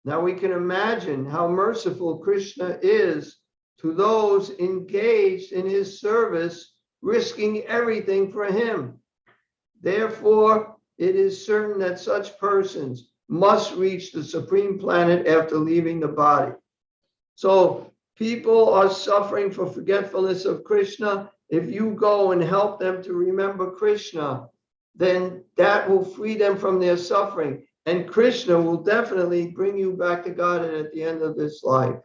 Now we can imagine how merciful Krishna is to those engaged in his service, risking everything for him. Therefore, it is certain that such persons must reach the supreme planet after leaving the body. So people are suffering for forgetfulness of Krishna. If you go and help them to remember Krishna, then that will free them from their suffering. And Krishna will definitely bring you back to God at the end of this life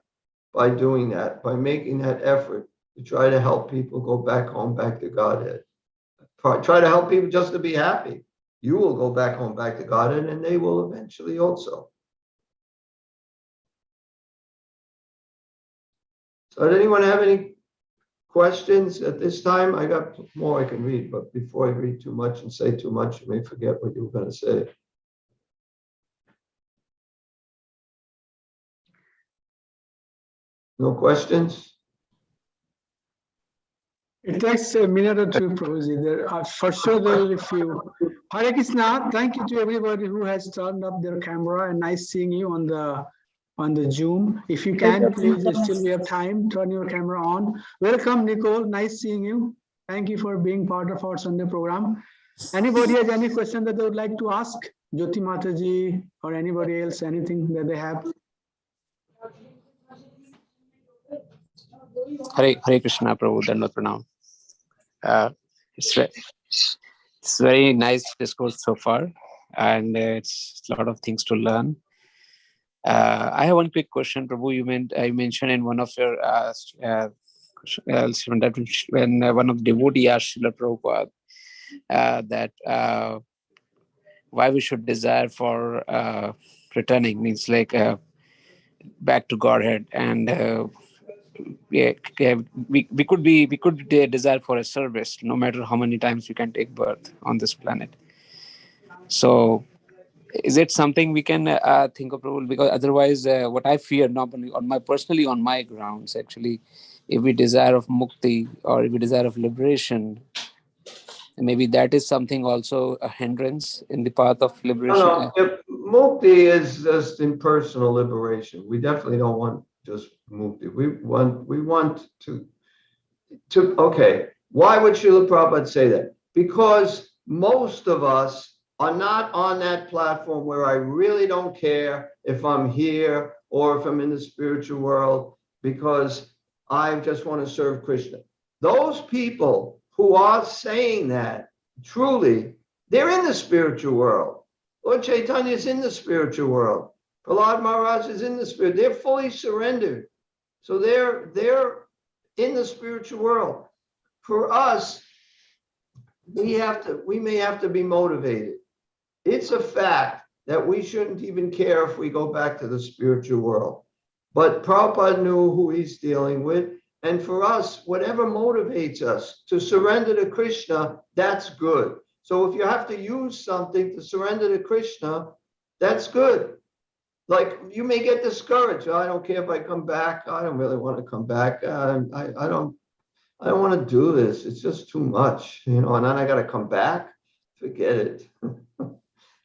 by doing that, by making that effort to try to help people go back home, back to Godhead. Try to help people just to be happy. You will go back home, back to Godhead, and they will eventually also. So did anyone have any questions at this time? I got more I can read, but before I read too much and say too much, you may forget what you were going to say. No questions? It takes a minute or two, Prabhuji. There are, for sure there will be few. Hare Krishna, thank you to everybody who has turned up their camera, and nice seeing you on the Zoom. If you can, please, still we have time, turn your camera on. Welcome, Nicole, nice seeing you. Thank you for being part of our Sunday program. Anybody has any question that they would like to ask? Jyoti Mataji or anybody else, anything that they have? Hare Krishna, Prabhu, Dandavat Pranam. It's very nice discourse so far, and it's a lot of things to learn. I have one quick question, Prabhu. I mentioned in one of your when one of the devotee asked Srila Prabhupada that why we should desire for returning, means like back to Godhead, and we could desire for a service no matter how many times we can take birth on this planet. So is it something we can think of, because otherwise what I fear, not only on my grounds, actually, if we desire of mukti or if we desire of liberation, maybe that is something also a hindrance in the path of liberation. No. Mukti is just impersonal liberation. We definitely don't want just mukti. We want to okay. Why would Srila Prabhupada say that? Because most of us are not on that platform where I really don't care if I'm here or if I'm in the spiritual world, because I just want to serve Krishna. Those people who are saying that, truly, they're in the spiritual world. Lord Chaitanya is in the spiritual world. Prahlad Maharaj is in the spirit. They're fully surrendered. So they're in the spiritual world. For us, we may have to be motivated. It's a fact that we shouldn't even care if we go back to the spiritual world. But Prabhupada knew who he's dealing with. And for us, whatever motivates us to surrender to Krishna, that's good. So if you have to use something to surrender to Krishna, that's good. Like you may get discouraged. I don't care if I come back. I don't really want to come back. I don't want to do this. It's just too much, and then I got to come back. Forget it.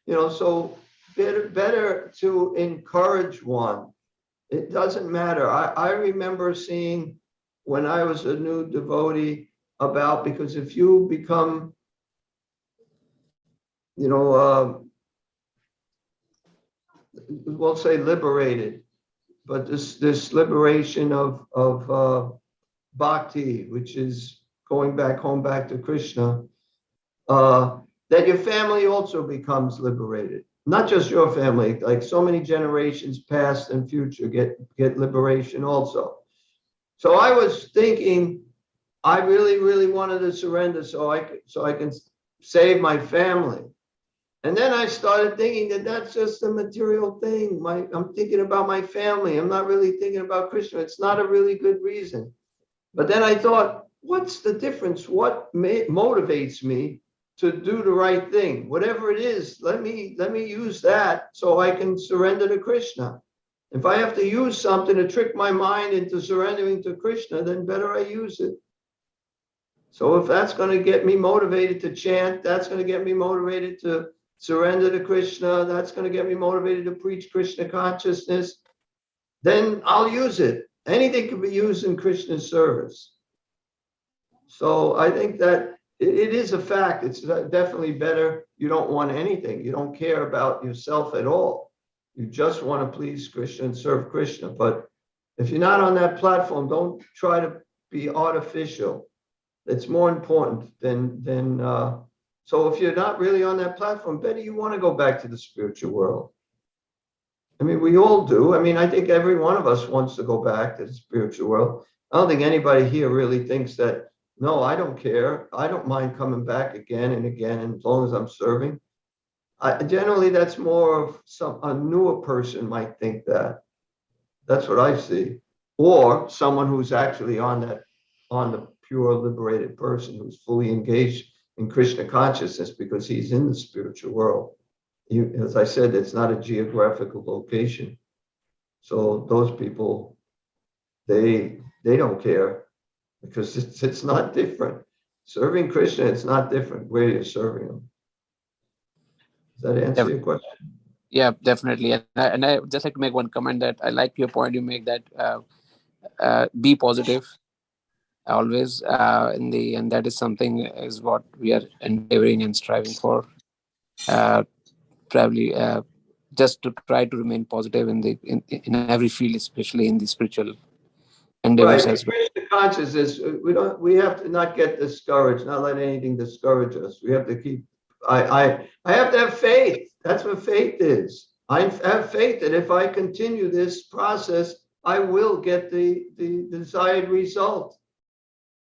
So better to encourage one. It doesn't matter. I remember seeing when I was a new devotee because if you become, we'll say liberated, but this liberation of bhakti, which is going back to Krishna, that your family also becomes liberated. Not just your family, like so many generations past and future get liberation also. So I was thinking, I really, really wanted to surrender so I can save my family. And then I started thinking that that's just a material thing. I'm thinking about my family. I'm not really thinking about Krishna. It's not a really good reason. But then I thought, what's the difference? What motivates me to do the right thing? Whatever it is, let me use that so I can surrender to Krishna. If I have to use something to trick my mind into surrendering to Krishna, then better I use it. So if that's going to get me motivated to chant, that's going to get me motivated to surrender to Krishna, that's going to get me motivated to preach Krishna consciousness, then I'll use it. Anything can be used in Krishna's service. So I think that it is a fact. It's definitely better. You don't want anything. You don't care about yourself at all. You just want to please Krishna and serve Krishna. But if you're not on that platform, don't try to be artificial. It's more important than so if you're not really on that platform, better you want to go back to the spiritual world. I mean, we all do. I mean, I think every one of us wants to go back to the spiritual world. I don't think anybody here really thinks that, no, I don't care. I don't mind coming back again and again, and as long as I'm serving. Generally, that's more of a newer person might think that. That's what I see. Or someone who's actually on the pure liberated person who's fully engaged in Krishna consciousness because he's in the spiritual world. As I said, it's not a geographical location. So those people, they don't care because it's not different. Serving Krishna, it's not different where you're serving him. Does that answer your question? Yeah, definitely. And I just like to make one comment that I like your point you make that be positive always and that is something is what we are endeavoring and striving for. Probably just to try to remain positive in every field, especially in the spiritual endeavors as well. Krishna consciousness, we have to not get discouraged, not let anything discourage us. We have to keep, I have to have faith. That's what faith is. I have faith that if I continue this process, I will get the desired result.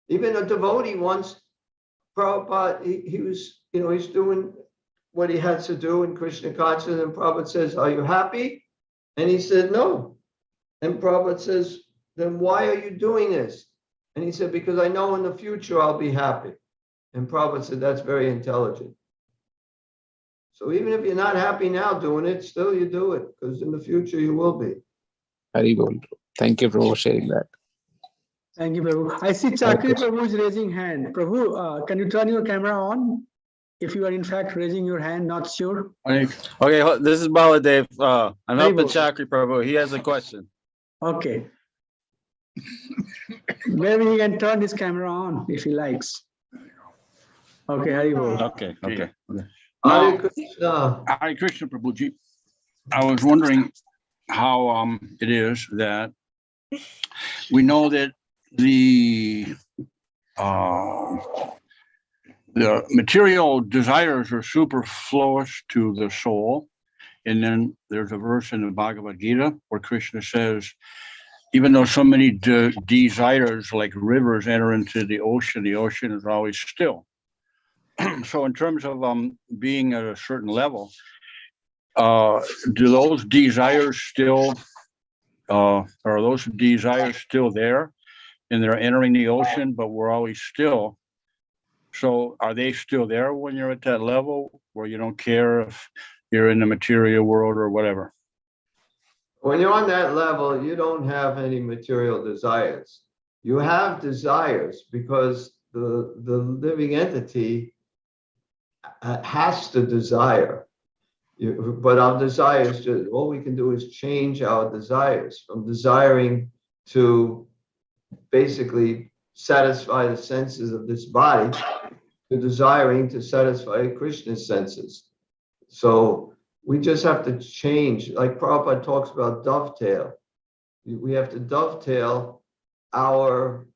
Even a devotee once, Prabhupada, he was, he's doing what he has to do in Krishna consciousness, and Prabhupada says, are you happy? And he said, no. And Prabhupada says, then why are you doing this? And he said, because I know in the future I'll be happy. And Prabhupada said, that's very intelligent. So even if you're not happy now doing it, still you do it, because in the future you will be. Very good. Thank you for sharing that. Thank you, Prabhu. I see Chakri Prabhu is raising hand. Prabhu, can you turn your camera on? If you are in fact raising your hand, not sure. Okay, this is Baladev. I'm helping Chakri Prabhu. He has a question. Okay. Maybe he can turn his camera on if he likes. Okay, Haribol. Okay. Hare Krishna. Hare Krishna, Prabhuji. I was wondering how it is that we know that the material desires are superfluous to the soul. And then there's a verse in the Bhagavad Gita where Krishna says even though so many desires like rivers enter into the ocean is always still. So in terms of being at a certain level, do those desires still, are those desires still there? And they're entering the ocean, but we're always still. So are they still there when you're at that level where you don't care if you're in the material world or whatever? When you're on that level, you don't have any material desires. You have desires because the living entity has to desire. But our desires, all we can do is change our desires from desiring to basically satisfy the senses of this body to desiring to satisfy Krishna's senses. So we just have to change, like Prabhupada talks about dovetail. We have to dovetail our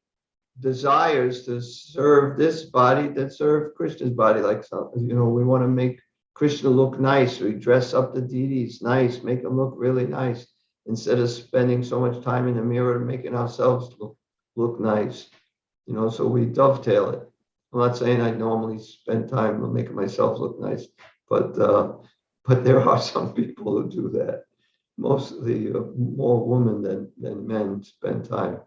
desires to serve this body that serve Krishna's body. Like, we want to make Krishna look nice. We dress up the deities nice, make them look really nice, instead of spending so much time in the mirror making ourselves look nice. So we dovetail it. I'm not saying I normally spend time making myself look nice, but there are some people who do that. Mostly more women than men spend time.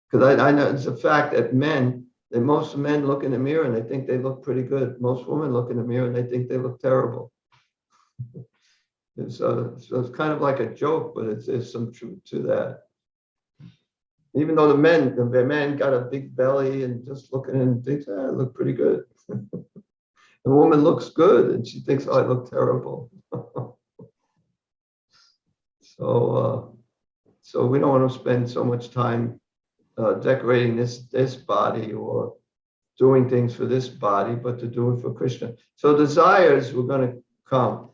Because I know it's a fact that most men look in the mirror and they think they look pretty good. Most women look in the mirror and they think they look terrible. So it's kind of like a joke, but there's some truth to that. Even though the man got a big belly and just looking and thinks, I look pretty good. The woman looks good and she thinks, I look terrible. So we don't want to spend so much time decorating this body or doing things for this body, but to do it for Krishna. So desires were going to come.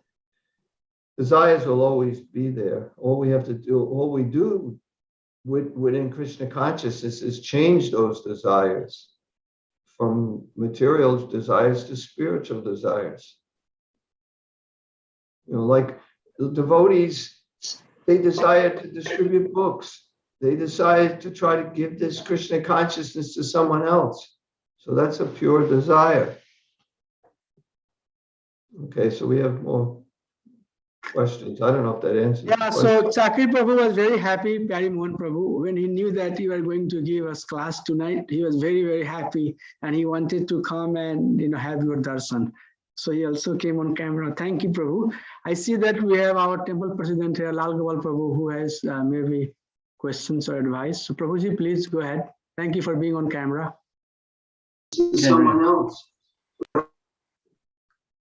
Desires will always be there. All we do within Krishna consciousness is change those desires from material desires to spiritual desires. Like the devotees, they desire to distribute books. They desire to try to give this Krishna consciousness to someone else. So that's a pure desire. Okay, so we have more questions. I don't know if that answers. Yeah, so Chakri Prabhu was very happy, Pyari Mohan Prabhu, when he knew that you were going to give us class tonight. He was very, very happy and he wanted to come and have your darshan. So he also came on camera. Thank you, Prabhu. I see that we have our temple president here, Lal Gopal Prabhu, who has maybe questions or advice. So Prabhuji, please go ahead. Thank you for being on camera. Someone else.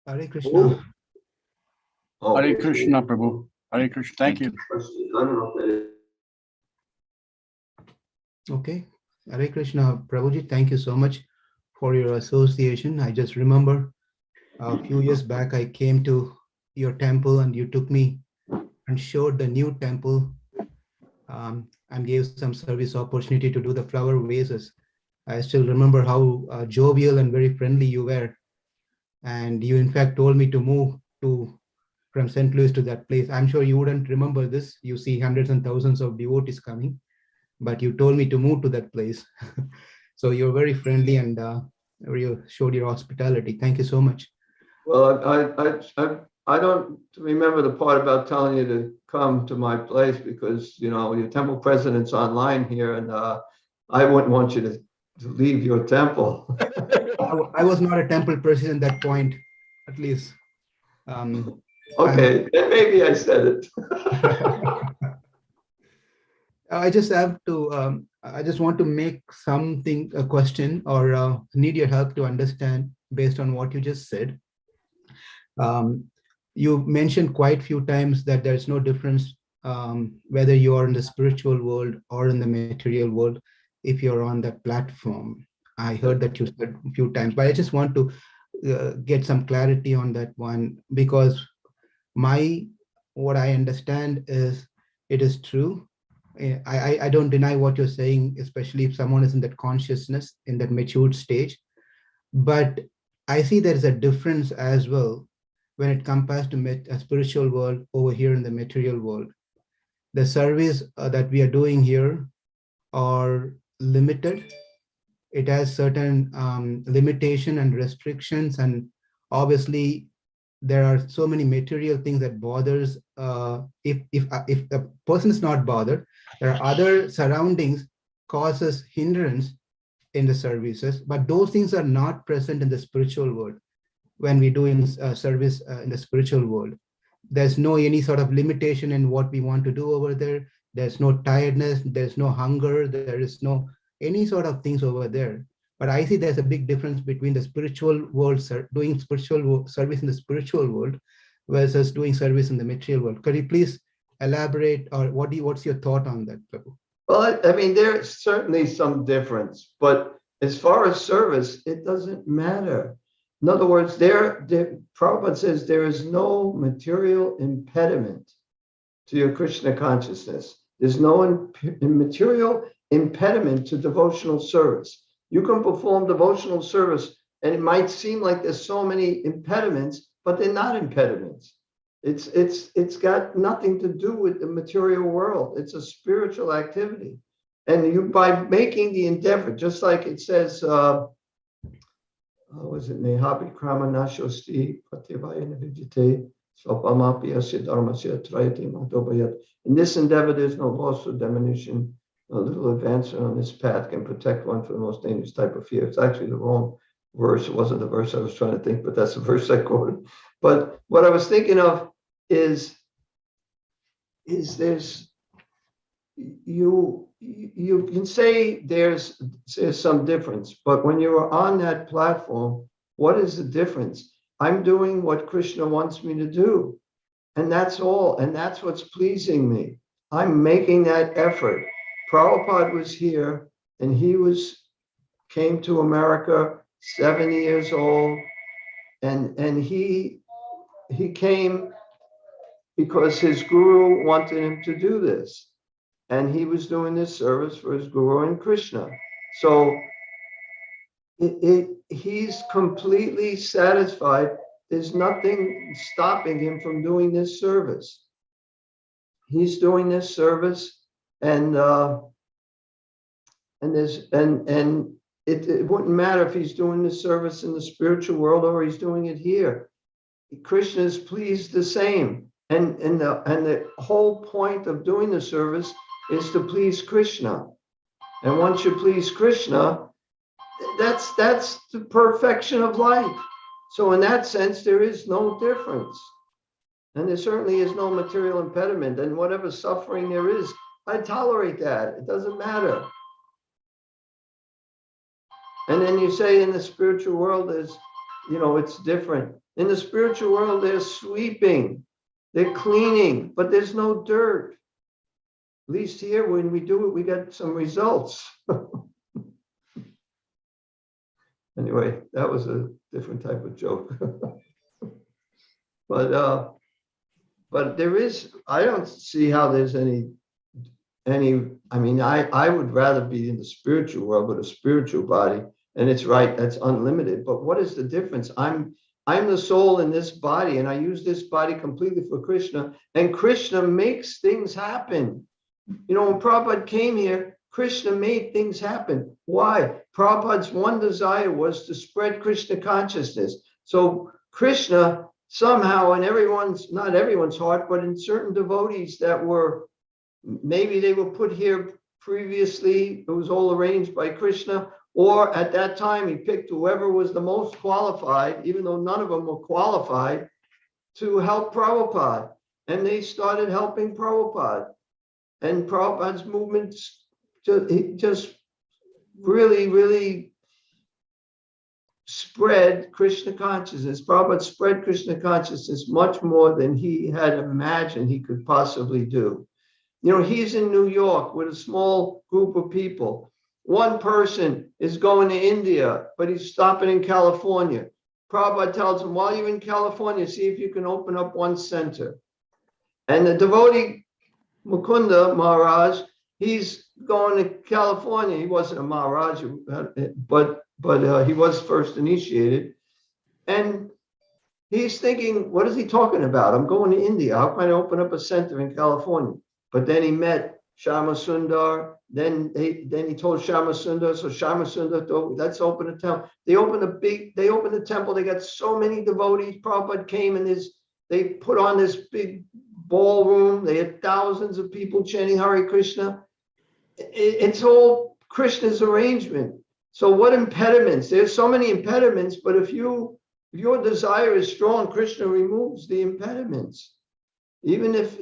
Hare Krishna. Hare Krishna, Prabhu. Hare Krishna. Thank you. Okay. Hare Krishna, Prabhuji, thank you so much for your association. I just remember a few years back, I came to your temple and you took me and showed the new temple and gave some service opportunity to do the flower vases. I still remember how jovial and very friendly you were. And you in fact told me to move from St. Louis to that place. I'm sure you wouldn't remember this. You see hundreds and thousands of devotees coming, but you told me to move to that place. So you're very friendly and you showed your hospitality. Thank you so much. Well, I don't remember the part about telling you to come to my place because, your temple president's online here and I wouldn't want you to leave your temple. I was not a temple president at that point, at least. Okay, maybe I said it. I just have to, I just want to make something a question or need your help to understand based on what you just said. You mentioned quite a few times that there's no difference whether you are in the spiritual world or in the material world if you're on that platform. I heard that you said a few times, but I just want to get some clarity on that one because what I understand is it is true. I don't deny what you're saying, especially if someone is in that consciousness, in that matured stage. But I see there is a difference as well when it compares to a spiritual world over here in the material world. the service that we are doing here are limited. It has certain limitation and restrictions, and obviously there are so many material things that bothers. If the person is not bothered, there are other surroundings causes hindrance in the services, but those things are not present in the spiritual world. When we do in service in the spiritual world, there's no any sort of limitation in what we want to do over there. There's no tiredness, there's no hunger, there is no any sort of things over there. But I see there's a big difference between the spiritual world, doing spiritual service in the spiritual world versus doing service in the material world. Could you please elaborate, or what's your thought on that, Prabhu? Well, I mean, there's certainly some difference, but as far as service, it doesn't matter. In other words, Prabhupada says there is no material impediment to your Krishna consciousness. There's no material impediment to devotional service. You can perform devotional service, and it might seem like there's so many impediments, but they're not impediments. It's got nothing to do with the material world. It's a spiritual activity. And you, by making the endeavor, just like it says, was it Nehabi Krama Nashosti Pativayana Vijite Swapamapya Dharmasya Trayati Madhobayat. In this endeavor, there's no loss or diminution. A little advancement on this path can protect one from the most dangerous type of fear. It's actually the wrong verse. It wasn't the verse I was trying to think, but that's the verse I quoted. But what I was thinking of is there's you can say there's some difference, but when you're on that platform, what is the difference? I'm doing what Krishna wants me to do, and that's all, and that's what's pleasing me. I'm making that effort. Prabhupada was here, and he came to America 7 years old, and he came because his guru wanted him to do this. And he was doing this service for his guru and Krishna. So he's completely satisfied. There's nothing stopping him from doing this service. He's doing this service, and it wouldn't matter if he's doing this service in the spiritual world or he's doing it here. Krishna is pleased the same. And the whole point of doing the service is to please Krishna. And once you please Krishna, that's the perfection of life. So in that sense, there is no difference. And there certainly is no material impediment. And whatever suffering there is, I tolerate that. It doesn't matter. And then you say in the spiritual world, it's different. In the spiritual world, they're sweeping, they're cleaning, but there's no dirt. At least here, when we do it, we get some results. Anyway, that was a different type of joke. But there is, I don't see how there's any, I mean, I would rather be in the spiritual world with a spiritual body, and it's right, that's unlimited. But what is the difference? I'm the soul in this body, and I use this body completely for Krishna, and Krishna makes things happen. When Prabhupada came here, Krishna made things happen. Why? Prabhupada's one desire was to spread Krishna consciousness. So Krishna somehow, in not everyone's heart, but in certain devotees that maybe they were put here previously, it was all arranged by Krishna, or at that time he picked whoever was the most qualified, even though none of them were qualified, to help Prabhupada. And they started helping Prabhupada. And Prabhupada's movement just really, really spread Krishna consciousness. Prabhupada spread Krishna consciousness much more than he had imagined he could possibly do. He's in New York with a small group of people. One person is going to India, but he's stopping in California. Prabhupada tells him, while you're in California, see if you can open up one center. And the devotee Mukunda Maharaj, he's going to California. He wasn't a Maharaj, but he was first initiated. And he's thinking, what is he talking about? I'm going to India. How can I open up a center in California? But then he met Shama Sundar. Then he told Shama Sundar. So Shama Sundar thought, let's open a temple. They opened the temple. They got so many devotees. Prabhupada came and they put on this big ballroom. They had thousands of people chanting Hare Krishna. It's all Krishna's arrangement. So what impediments? There's so many impediments, but if your desire is strong, Krishna removes the impediments. Even if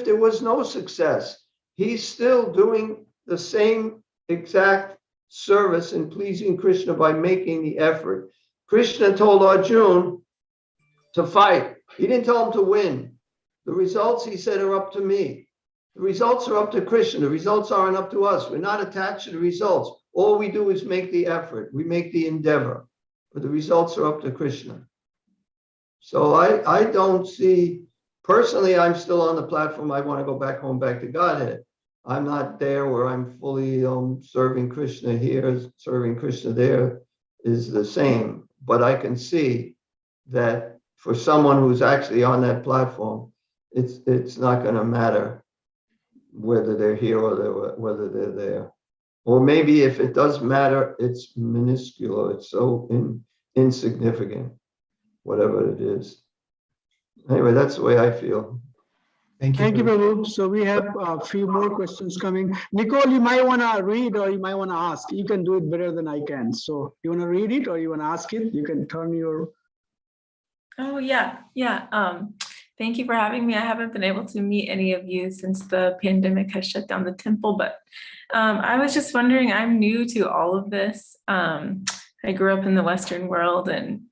there was no success, he's still doing the same exact service and pleasing Krishna by making the effort. Krishna told Arjuna to fight. He didn't tell him to win. The results, he said, are up to me. The results are up to Krishna. The results aren't up to us. We're not attached to the results. All we do is make the effort. We make the endeavor. But the results are up to Krishna. So I don't see, personally, I'm still on the platform. I want to go back home, back to Godhead. I'm not there where I'm fully serving Krishna here, serving Krishna there is the same. But I can see that for someone who's actually on that platform, it's not going to matter whether they're here or whether they're there. Or maybe if it does matter, it's minuscule. It's so insignificant, whatever it is. Anyway, that's the way I feel. Thank you. Thank you, Prabhu. So we have a few more questions coming. Nicole, you might want to read or you might want to ask. You can do it better than I can. So you want to read it or you want to ask it? You can turn your... Oh, yeah. Thank you for having me. I haven't been able to meet any of you since the pandemic has shut down the temple, but I was just wondering, I'm new to all of this. I grew up in the Western world and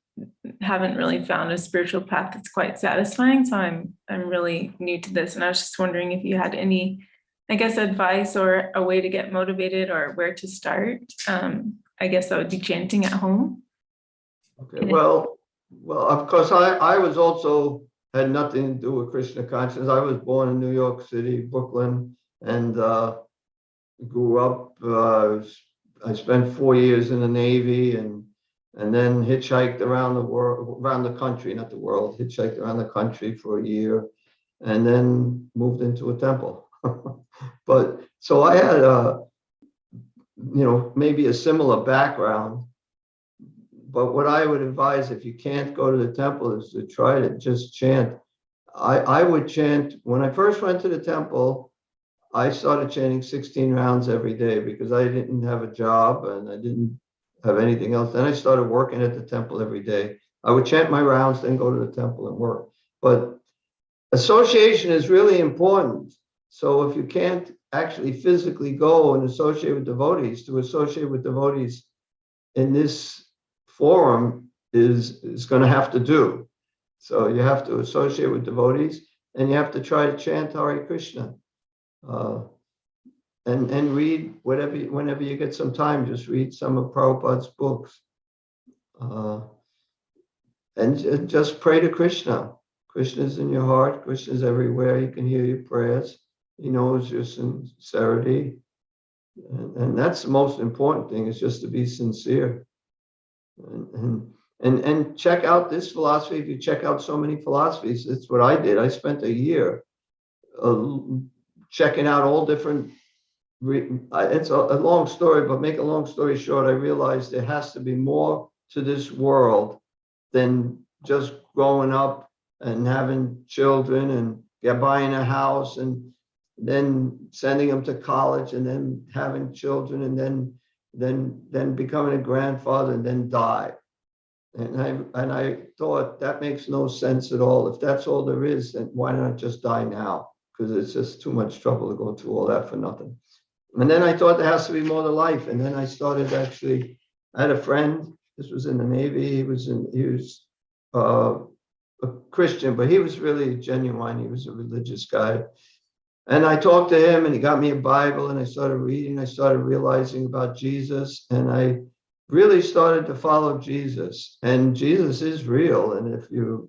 haven't really found a spiritual path that's quite satisfying. So I'm really new to this. And I was just wondering if you had any, I guess, advice or a way to get motivated or where to start. I guess that would be chanting at home. Okay, well, of course, I was also had nothing to do with Krishna consciousness. I was born in New York City, Brooklyn, and grew up. I spent 4 years in the Navy and then hitchhiked around the world, around the country, not the world, hitchhiked around the country for a year, and then moved into a temple. But so I had maybe a similar background. But what I would advise, if you can't go to the temple, is to try to just chant. I would chant, when I first went to the temple, I started chanting 16 rounds every day because I didn't have a job and I didn't have anything else. Then I started working at the temple every day. I would chant my rounds, then go to the temple and work. But association is really important. So if you can't actually physically go and associate with devotees, to associate with devotees in this forum is going to have to do. So you have to associate with devotees and you have to try to chant Hare Krishna. And read whenever you get some time, just read some of Prabhupada's books. And just pray to Krishna. Krishna's in your heart. Krishna's everywhere. He can hear your prayers. He knows your sincerity. And that's the most important thing, is just to be sincere. And check out this philosophy. If you check out so many philosophies, that's what I did. I spent a year checking out all different. It's a long story, but make a long story short, I realized there has to be more to this world than just growing up and having children and buying a house and then sending them to college and then having children and then becoming a grandfather and then die. And I thought that makes no sense at all. If that's all there is, then why not just die now? Because it's just too much trouble to go through all that for nothing. And then I thought there has to be more to life. And then I started I had a friend, this was in the Navy, he was a Christian, but he was really genuine. He was a religious guy. And I talked to him and he got me a Bible and I started reading. I started realizing about Jesus and I really started to follow Jesus. And Jesus is real. And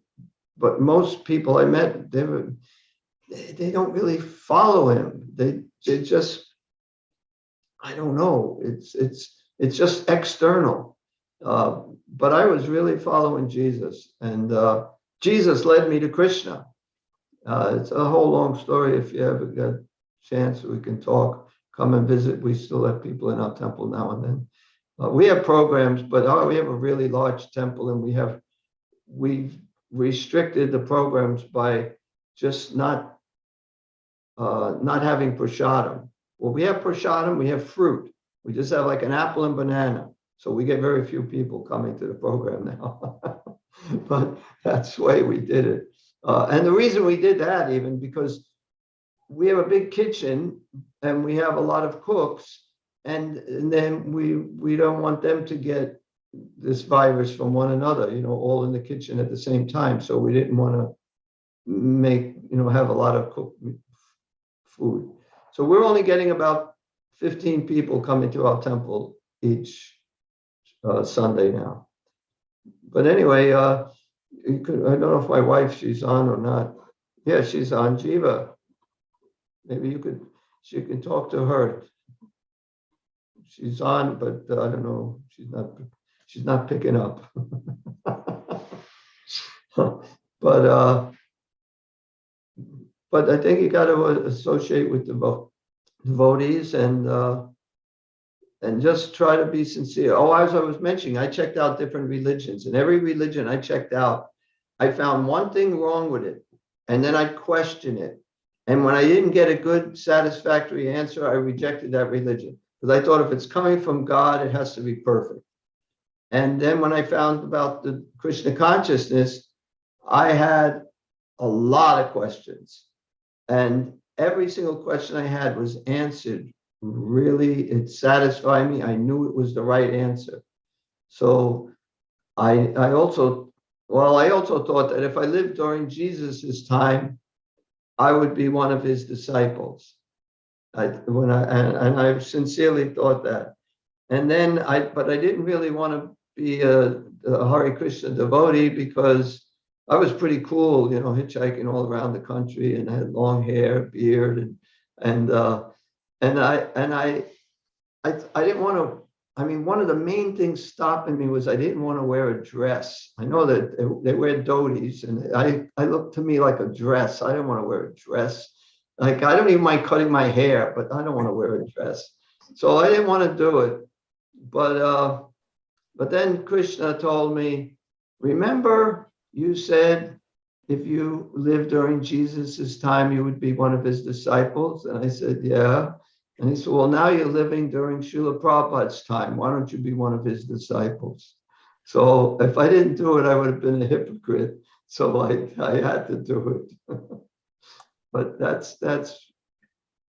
but most people I met, they don't really follow him. They just, I don't know. It's just external. But I was really following Jesus, and Jesus led me to Krishna. It's a whole long story. If you ever get a chance, we can talk. Come and visit. We still have people in our temple now and then. We have programs, but we have a really large temple, and we've restricted the programs by just not having prasadam. Well, we have prasadam, we have fruit. We just have like an apple and banana. So we get very few people coming to the program now. But that's the way we did it. And the reason we did that, even because we have a big kitchen and we have a lot of cooks, and then we don't want them to get this virus from one another, all in the kitchen at the same time. So we didn't want to make, have a lot of cooked food. So we're only getting about 15 people coming to our temple each Sunday now. But anyway, I don't know if my wife, she's on or not. Yeah, she's on. Jiva, maybe she can talk to her. She's on, but I don't know. She's not picking up. But I think you got to associate with devotees and just try to be sincere. Oh, as I was mentioning, I checked out different religions, and every religion I checked out, I found one thing wrong with it, and then I questioned it. And when I didn't get a good, satisfactory answer, I rejected that religion. Because I thought if it's coming from God, it has to be perfect. And then when I found about the Krishna consciousness, I had a lot of questions. And every single question I had was answered. Really, it satisfied me. I knew it was the right answer. So I also thought that if I lived during Jesus's time, I would be one of his disciples. I sincerely thought that. And then but I didn't really want to be a Hare Krishna devotee because I was pretty cool, hitchhiking all around the country, and I had long hair, beard, and I didn't want to. I mean, one of the main things stopping me was I didn't want to wear a dress. I know that they wear dhotis, and I looked to me like a dress. I didn't want to wear a dress. Like, I don't even mind cutting my hair, but I don't want to wear a dress. So I didn't want to do it. But then Krishna told me, remember, you said if you lived during Jesus's time, you would be one of his disciples. And I said, yeah. And he said, well, now you're living during Srila Prabhupada's time. Why don't you be one of his disciples? So if I didn't do it, I would have been a hypocrite. So I had to do it. But that's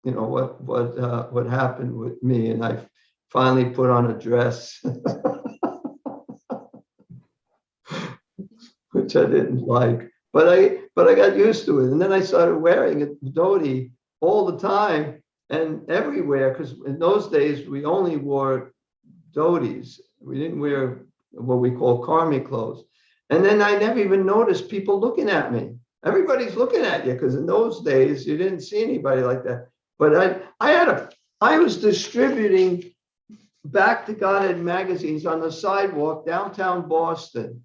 what happened with me, and I finally put on a dress, which I didn't like. But I got used to it, and then I started wearing a dhoti all the time and everywhere, because in those days we only wore dhotis. We didn't wear what we call karmi clothes. And then I never even noticed people looking at me. Everybody's looking at you, because in those days you didn't see anybody like that. But I was distributing Back to Godhead magazines on the sidewalk downtown Boston,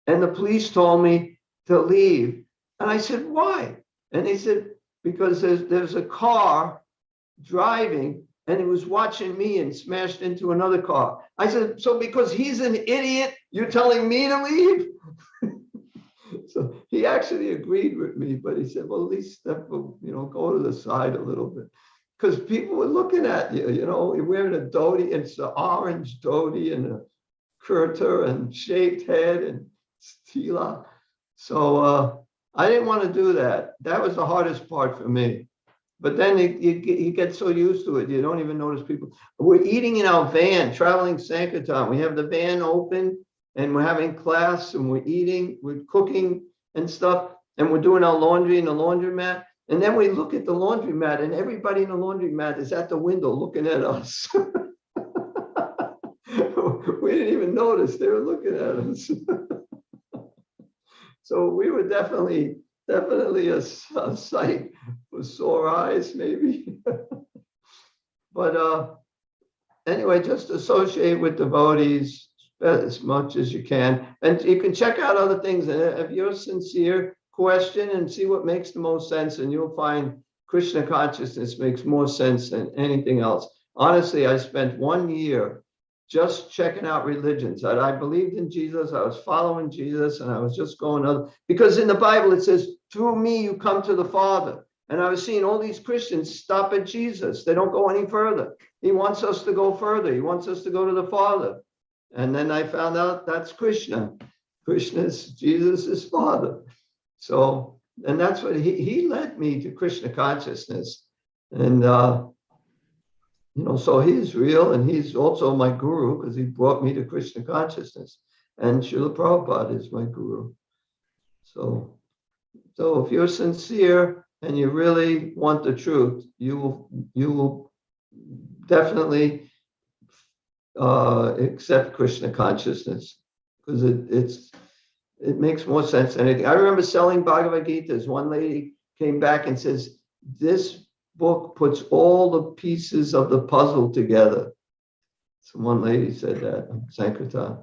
and the police told me to leave. And I said, why? And they said, because there's a car driving, and he was watching me and smashed into another car. I said, so because he's an idiot, you're telling me to leave? So he actually agreed with me, but he said, well, at least go to the side a little bit. Because people were looking at you, you're wearing a dhoti, it's an orange dhoti and a kurta and shaved head and stila. So I didn't want to do that. That was the hardest part for me. But then you get so used to it, you don't even notice people. We're eating in our van, traveling Sankirtan. We have the van open, and we're having class, and we're eating, we're cooking and stuff, and we're doing our laundry in the laundromat. And then we look at the laundromat, and everybody in the laundromat is at the window looking at us. We didn't even notice they were looking at us. So we were definitely a sight for sore eyes, maybe. But anyway, just associate with devotees as much as you can. And you can check out other things. And if you're sincere, question and see what makes the most sense, and you'll find Krishna consciousness makes more sense than anything else. Honestly, I spent 1 year just checking out religions. I believed in Jesus, I was following Jesus, and I was just going other, because in the Bible it says, through me you come to the Father. And I was seeing all these Christians stop at Jesus. They don't go any further. He wants us to go further. He wants us to go to the Father. And then I found out that's Krishna. Krishna is Jesus' Father. So, and that's what he led me to Krishna consciousness. And, you know, so he's real, and he's also my guru because he brought me to Krishna consciousness. And Srila Prabhupada is my guru. So if you're sincere and you really want the truth, you will definitely accept Krishna consciousness, because it makes more sense than anything. I remember selling Bhagavad Gitas. One lady came back and says, this book puts all the pieces of the puzzle together. So one lady said that, Sankirtan.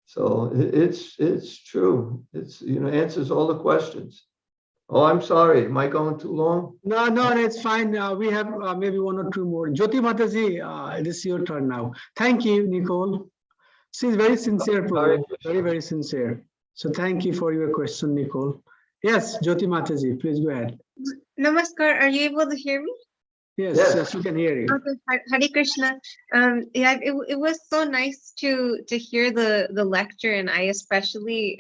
So it's true. It's, you know, answers all the questions. Oh, I'm sorry. Am I going too long? No, it's fine. We have maybe one or two more. Jyoti Mataji, it is your turn now. Thank you, Nicole. She's very sincere, Prabhu. Very, very sincere. So thank you for your question, Nicole. Yes, Jyoti Mataji, please go ahead. Namaskar, are you able to hear me? Yes, we can hear you. Okay, Hare Krishna. Yeah, it was so nice to hear the lecture, and I especially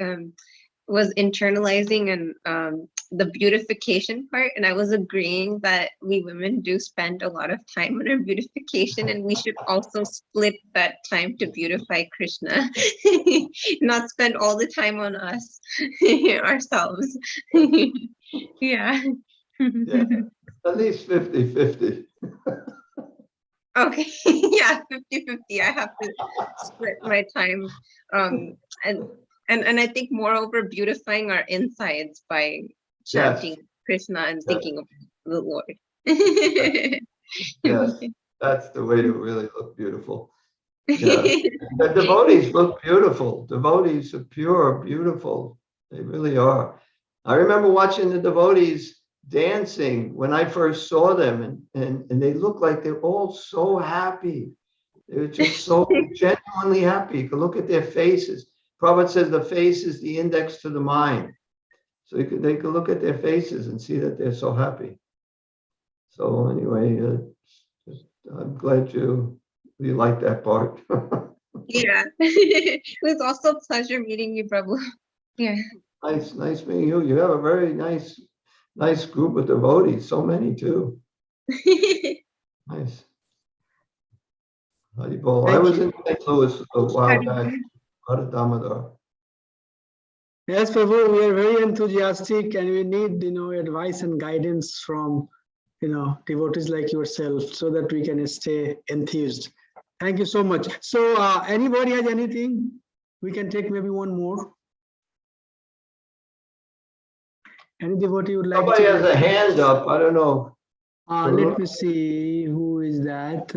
was internalizing and the beautification part, and I was agreeing that we women do spend a lot of time on our beautification, and we should also split that time to beautify Krishna, not spend all the time on us ourselves. Yeah. Yeah, at least 50-50. Okay, yeah, 50-50. I have to split my time. And I think moreover beautifying our insides by chanting Krishna and thinking of the Lord. Yes, that's the way to really look beautiful. Yeah. The devotees look beautiful. Devotees are pure, beautiful. They really are. I remember watching the devotees dancing when I first saw them, and they look like they're all so happy. They're just so genuinely happy. You can look at their faces. Prabhupada says the face is the index to the mind. So they could look at their faces and see that they're so happy. So anyway, I'm glad you like that part. Yeah, it was also a pleasure meeting you, Prabhu. Yeah. Nice meeting you. You have a very nice group of devotees. So many too. Nice. Haribol. I was in St. Louis a while back. Damodar. Yes, Prabhu, we are very enthusiastic, and we need, advice and guidance from, devotees like yourself, so that we can stay enthused. Thank you so much. So, anybody has anything? We can take maybe one more. Any devotee would like Somebody has a hand up. I don't know. Let me see. Who is that?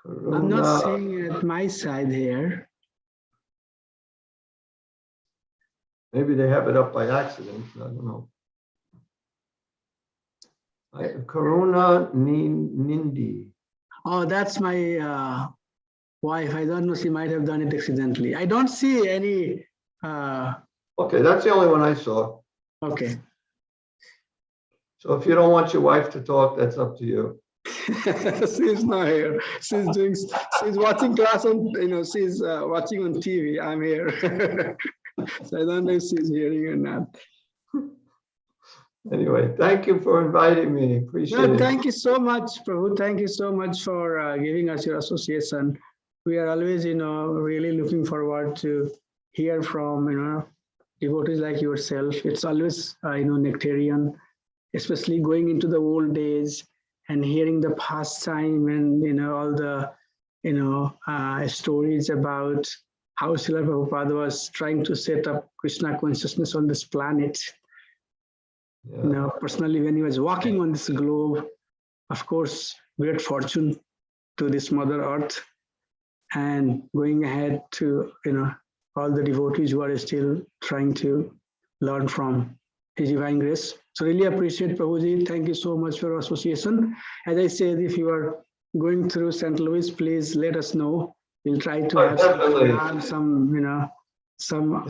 I'm not seeing it at my side here. Maybe they have it up by accident. I don't know. Karuna Nindi. Oh, that's my wife. I don't know. She might have done it accidentally. I don't see any. Okay, that's the only one I saw. Okay. So if you don't want your wife to talk, that's up to you. She's not here. She's watching class on, she's watching on TV. I'm here. So I don't know if she's hearing or not. Anyway, thank you for inviting me. Appreciate it. Thank you so much, Prabhu. Thank you so much for giving us your association. We are always, really looking forward to hear from, devotees like yourself. It's always, nectarian, especially going into the old days and hearing the pastime and, all the, stories about how Srila Prabhupada was trying to set up Krishna consciousness on this planet. Yeah. Personally, when he was walking on this globe, of course, great fortune to this Mother Earth, and going ahead to, all the devotees who are still trying to learn from His Divine Grace. So really appreciate Prabhuji. Thank you so much for your association. As I said, if you are going through St. Louis, please let us know. We'll try to have some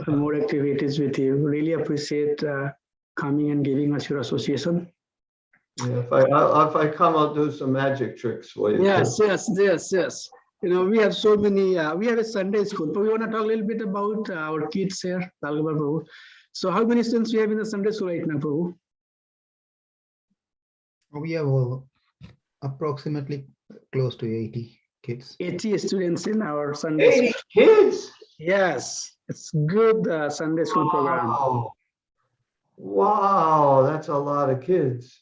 more activities with you. Really appreciate coming and giving us your association. Yeah, if I come, I'll do some magic tricks for you. Yes. You know, we have so many. We have a Sunday school, but we want to talk a little bit about our kids here. So, how many students we have in the Sunday school right now, Prabhu? We have approximately close to 80 kids. 80 students in our Sunday 80 school. kids? Yes, it's good Sunday school program. Wow, that's a lot of kids.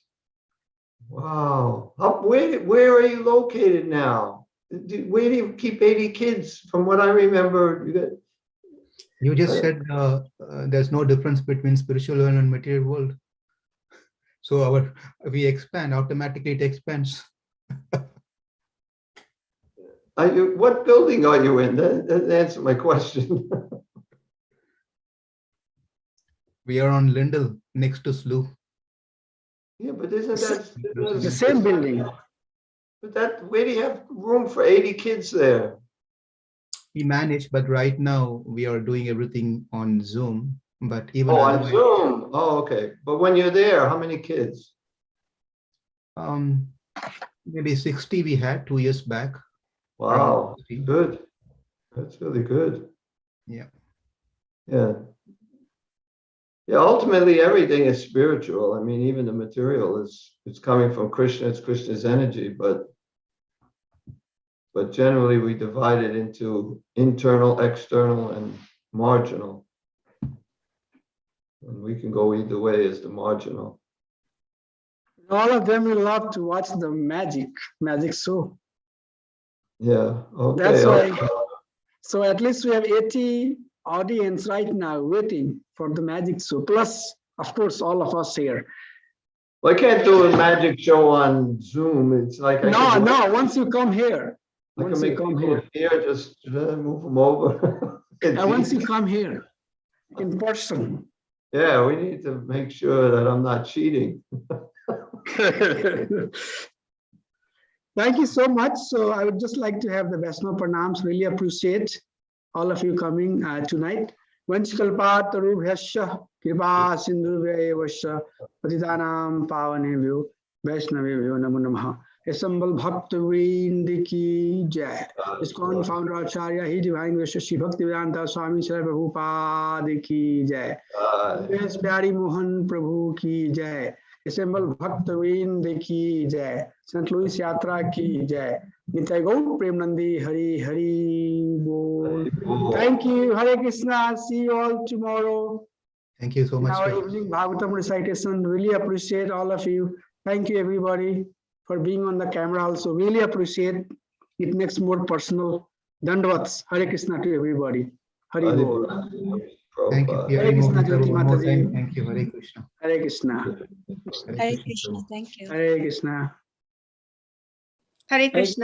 Wow. Where are you located now? Where do you keep 80 kids? From what I remember, You just said there's no difference between spiritual world and material world. So we expand, automatically it expands. What building are you in? That answer my question. We are on Lindell, next to Slough. Yeah, but isn't that the same building? But where do you have room for 80 kids there? We manage, but right now we are doing everything on Zoom. But even on Zoom. Oh, okay. But when you're there, how many kids? Maybe 60 we had 2 years back. Wow, good. That's really good. Yeah. Yeah. Yeah, ultimately everything is spiritual. I mean, even the material it's coming from Krishna, it's Krishna's energy, but generally we divide it into internal, external, and marginal. And we can go either way as the marginal. All of them will love to watch the magic show. Yeah, okay. That's why. So at least we have 80 audience right now waiting for the magic show. Plus, of course, all of us here. Well, I can't do a magic show on Zoom. It's like no. Once you come here, once you come here, just move them over. And once you come here in person. Yeah, we need to make sure that I'm not cheating. Thank you so much. So I would just like to have the Vaishnava Pranams. Really appreciate all of you coming tonight. Vanchikalpat Rubhyasya Kripa Sindhuvya Patitanam Pavanevyo Vaishnavevyo Namo Namaha. Assemble Bhakta Vrind Ki Jai. ISKCON founder Acharya, His Divine Grace Shri Bhaktivedanta Swami Sri Prabhupada Ki Jai. Yes, Pyari Mohan Prabhu Ki Jai. Assemble Bhakta Vrind Ki Jai. St. Louis Yatra Ki Jai. Nitai Gaur Prem Nandi Hari Hari Bol. Thank you. Hare Krishna. See you all tomorrow. Thank you so much. Our evening Bhagavatam recitation. Really appreciate all of you. Thank you everybody for being on the camera also. Really appreciate it. Makes more personal. Dandavats. Hare Krishna to everybody. Hari Bol. Thank you. Hare Krishna, Jyoti Mataji. Thank you. Hare Krishna. Hare Krishna. Hare Krishna. Thank you. Hare Krishna. Hare Krishna.